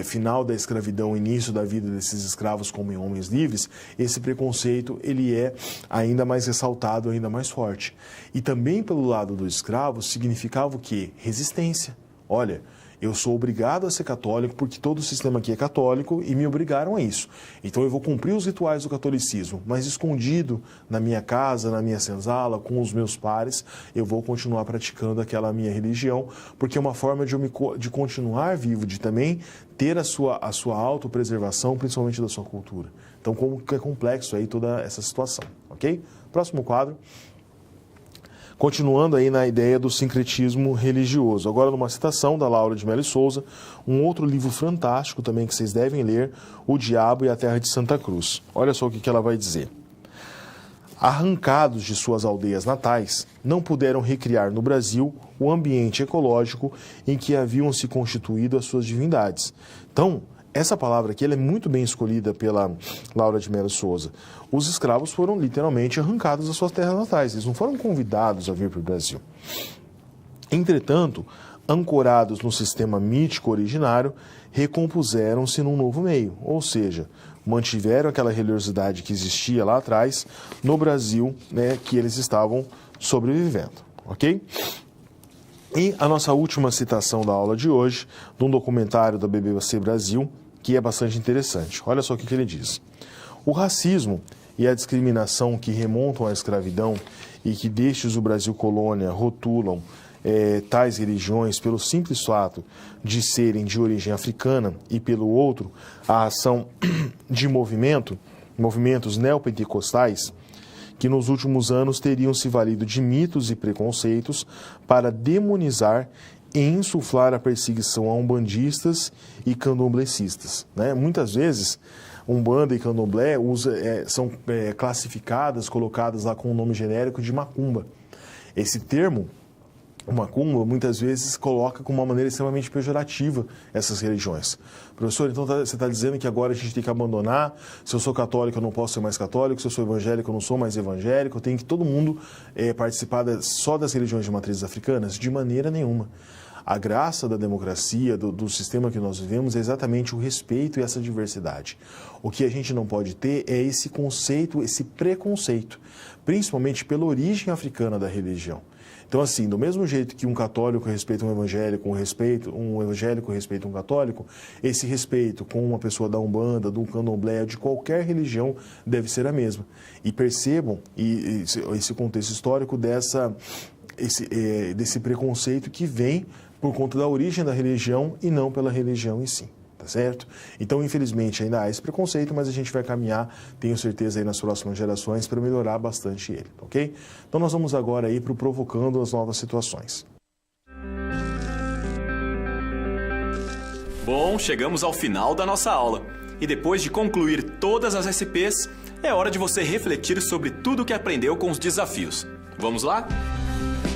Speaker 1: final da escravidão, início da vida desses escravos como homens livres, esse preconceito ele é ainda mais ressaltado, ainda mais forte. E também pelo lado do escravo significava o quê? Resistência. Olha, eu sou obrigado a ser católico porque todo o sistema aqui é católico e me obrigaram a isso. Então eu vou cumprir os rituais do catolicismo, mas escondido na minha casa, na minha senzala, com os meus pares, eu vou continuar praticando aquela minha religião, porque é uma forma de continuar vivo, de também ter a sua autopreservação, principalmente da sua cultura. Então como que é complexo aí toda essa situação, ok? Próximo quadro. Continuando aí na ideia do sincretismo religioso. Agora numa citação da Laura de Melo Souza, um outro livro fantástico também que vocês devem ler, O Diabo e a Terra de Santa Cruz. Olha só o que ela vai dizer. Arrancados de suas aldeias natais, não puderam recriar no Brasil o ambiente ecológico em que haviam se constituído as suas divindades. Então, essa palavra aqui ela é muito bem escolhida pela Laura de Melo Souza. Os escravos foram literalmente arrancados das suas terras natais, eles não foram convidados a vir para o Brasil. Entretanto, ancorados no sistema mítico originário, recompuseram-se num novo meio, ou seja, mantiveram aquela religiosidade que existia lá atrás no Brasil, né, que eles estavam sobrevivendo, ok? E a nossa última citação da aula de hoje, de um documentário da BBC Brasil, que é bastante interessante. Olha só o que ele diz. O racismo e a discriminação que remontam à escravidão e que destes o Brasil colônia rotulam tais religiões pelo simples fato de serem de origem africana e pelo outro a ação de movimentos neopentecostais que nos últimos anos teriam se valido de mitos e preconceitos para demonizar e insuflar a perseguição a umbandistas e candomblecistas, né? Muitas vezes, Umbanda e Candomblé são classificadas, colocadas lá com o nome genérico de macumba. Esse termo, macumba, muitas vezes coloca com uma maneira extremamente pejorativa essas religiões. Professor, então você está dizendo que agora a gente tem que abandonar, se eu sou católico eu não posso ser mais católico, se eu sou evangélico eu não sou mais evangélico, tem que todo mundo participar só das religiões de matrizes africanas? De maneira nenhuma. A graça da democracia, do sistema que nós vivemos, é exatamente o respeito e essa diversidade. O que a gente não pode ter é esse conceito, esse preconceito, principalmente pela origem africana da religião. Então, assim, do mesmo jeito que um católico respeita um evangélico, um evangélico respeita um católico, esse respeito com uma pessoa da Umbanda, do Candomblé, de qualquer religião, deve ser a mesma. E percebam esse contexto histórico desse preconceito que vem por conta da origem da religião e não pela religião em si, tá certo? Então, infelizmente, ainda há esse preconceito, mas a gente vai caminhar, tenho certeza, aí nas próximas gerações para melhorar bastante ele, ok? Então, nós vamos agora aí para o Provocando as Novas Situações.
Speaker 2: Bom, chegamos ao final da nossa aula. E depois de concluir todas as SPs, é hora de você refletir sobre tudo o que aprendeu com os desafios. Vamos lá?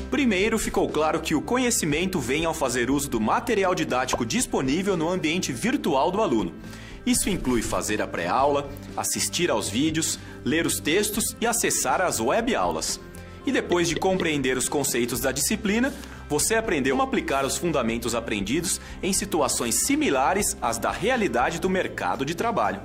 Speaker 2: Primeiro, ficou claro que o conhecimento vem ao fazer uso do material didático disponível no ambiente virtual do aluno. Isso inclui fazer a pré-aula, assistir aos vídeos, ler os textos e acessar as web-aulas. E depois de compreender os conceitos da disciplina, você aprendeu a aplicar os fundamentos aprendidos em situações similares às da realidade do mercado de trabalho.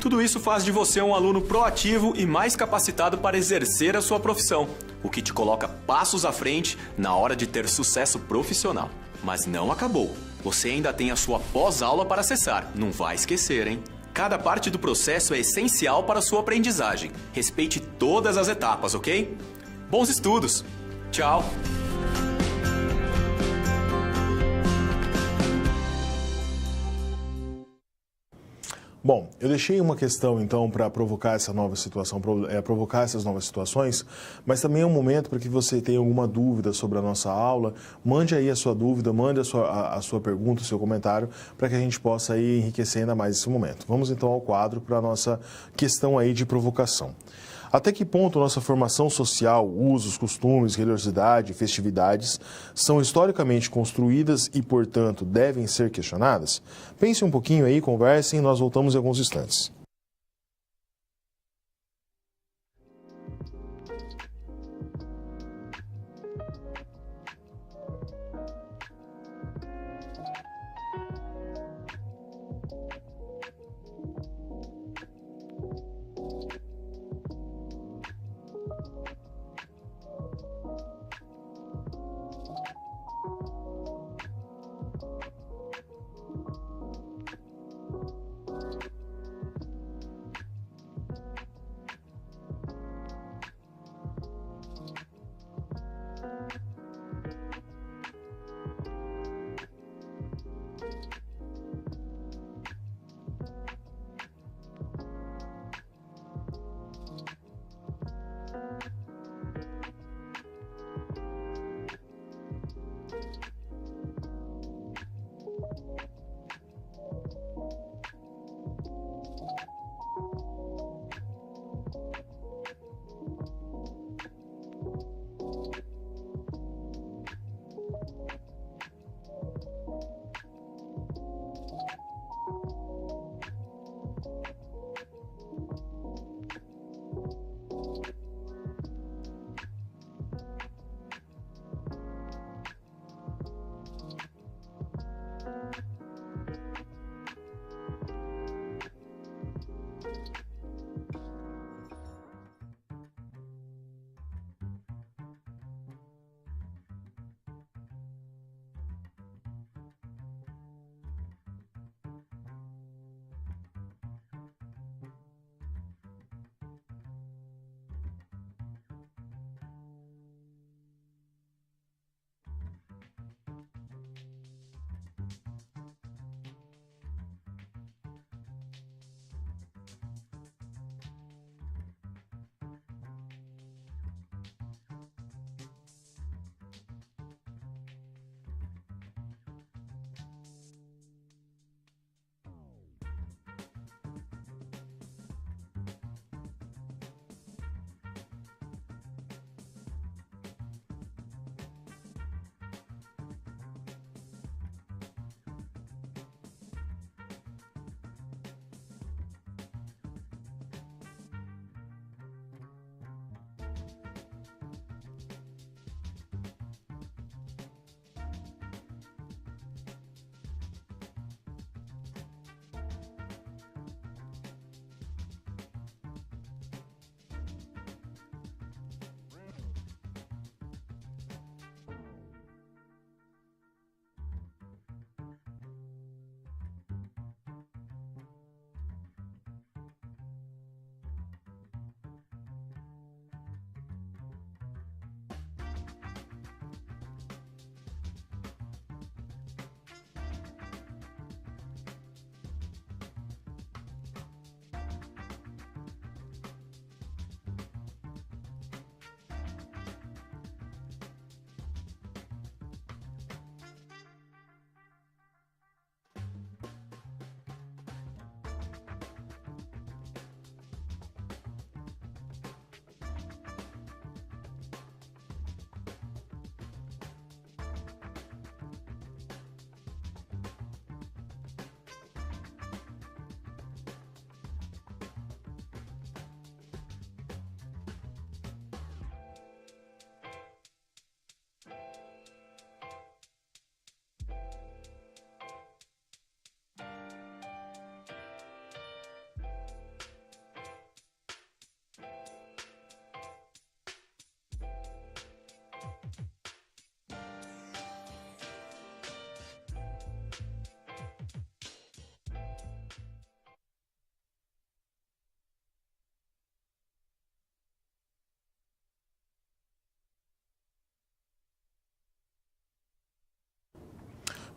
Speaker 2: Tudo isso faz de você um aluno proativo e mais capacitado para exercer a sua profissão, o que te coloca passos à frente na hora de ter sucesso profissional. Mas não acabou. Você ainda tem a sua pós-aula para acessar. Não vai esquecer, hein? Cada parte do processo é essencial para a sua aprendizagem. Respeite todas as etapas, ok? Bons estudos! Tchau!
Speaker 1: Bom, eu deixei uma questão, então, para provocar essa nova situação, provocar essas novas situações, mas também é um momento para que você tenha alguma dúvida sobre a nossa aula, mande aí a sua dúvida, mande a sua pergunta, o seu comentário, para que a gente possa aí enriquecer ainda mais esse momento. Vamos, então, ao quadro para a nossa questão aí de provocação. Até que ponto nossa formação social, usos, costumes, religiosidade, festividades são historicamente construídas e, portanto, devem ser questionadas? Pense um pouquinho aí, conversem e nós voltamos em alguns instantes.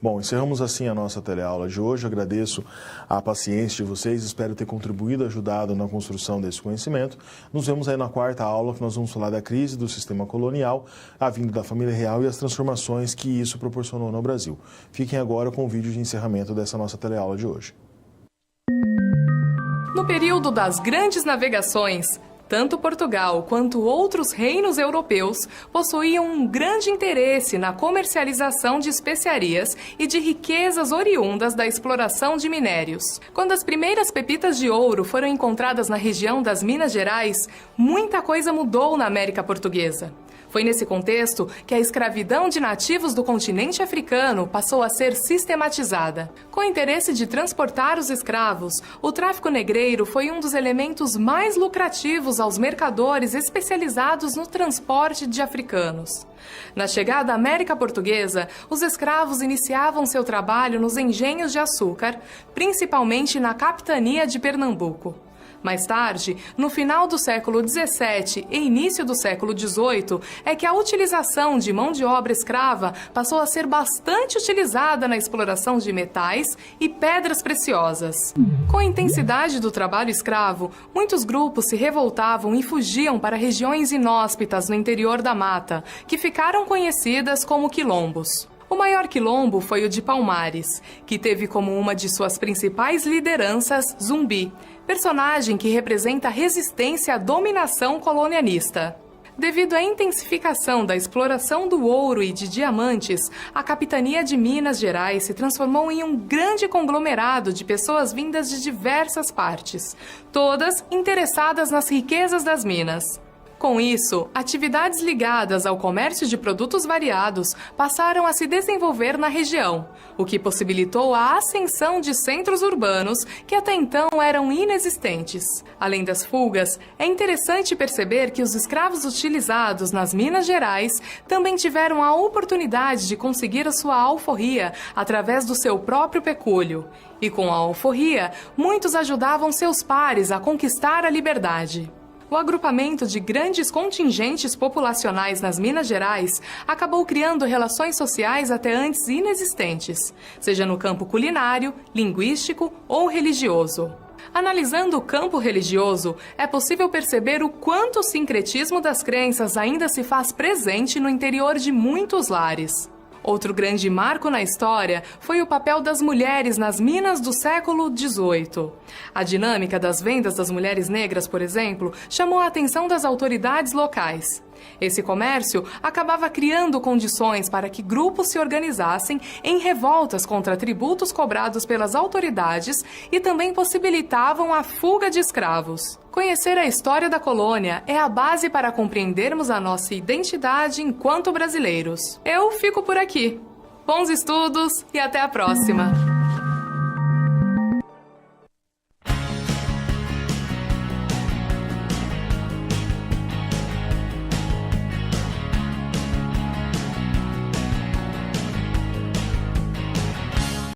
Speaker 1: Bom, encerramos assim a nossa teleaula de hoje. Agradeço a paciência de vocês, espero ter contribuído, ajudado na construção desse conhecimento. Nos vemos aí na quarta aula, que nós vamos falar da crise do sistema colonial, a vinda da família real e as transformações que isso proporcionou no Brasil. Fiquem agora com o vídeo de encerramento dessa nossa teleaula de hoje.
Speaker 3: No período das grandes navegações, tanto Portugal quanto outros reinos europeus possuíam um grande interesse na comercialização de especiarias e de riquezas oriundas da exploração de minérios. Quando as primeiras pepitas de ouro foram encontradas na região das Minas Gerais, muita coisa mudou na América Portuguesa. Foi nesse contexto que a escravidão de nativos do continente africano passou a ser sistematizada. Com o interesse de transportar os escravos, o tráfico negreiro foi um dos elementos mais lucrativos aos mercadores especializados no transporte de africanos. Na chegada à América Portuguesa, os escravos iniciavam seu trabalho nos engenhos de açúcar, principalmente na capitania de Pernambuco. Mais tarde, no final do século XVII e início do século XVIII, é que a utilização de mão de obra escrava passou a ser bastante utilizada na exploração de metais e pedras preciosas. Com a intensidade do trabalho escravo, muitos grupos se revoltavam e fugiam para regiões inóspitas no interior da mata, que ficaram conhecidas como quilombos. O maior quilombo foi o de Palmares, que teve como uma de suas principais lideranças Zumbi, personagem que representa a resistência à dominação colonialista. Devido à intensificação da exploração do ouro e de diamantes, a capitania de Minas Gerais se transformou em um grande conglomerado de pessoas vindas de diversas partes, todas interessadas nas riquezas das minas. Com isso, atividades ligadas ao comércio de produtos variados passaram a se desenvolver na região, o que possibilitou a ascensão de centros urbanos que até então eram inexistentes. Além das fugas, é interessante perceber que os escravos utilizados nas Minas Gerais também tiveram a oportunidade de conseguir a sua alforria através do seu próprio pecúlio. E com a alforria, muitos ajudavam seus pares a conquistar a liberdade. O agrupamento de grandes contingentes populacionais nas Minas Gerais acabou criando relações sociais até antes inexistentes, seja no campo culinário, linguístico ou religioso. Analisando o campo religioso, é possível perceber o quanto o sincretismo das crenças ainda se faz presente no interior de muitos lares. Outro grande marco na história foi o papel das mulheres nas minas do século XVIII. A dinâmica das vendas das mulheres negras, por exemplo, chamou a atenção das autoridades locais. Esse comércio acabava criando condições para que grupos se organizassem em revoltas contra tributos cobrados pelas autoridades e também possibilitavam a fuga de escravos. Conhecer a história da colônia é a base para compreendermos a nossa identidade enquanto brasileiros. Eu fico por aqui. Bons estudos e até a próxima!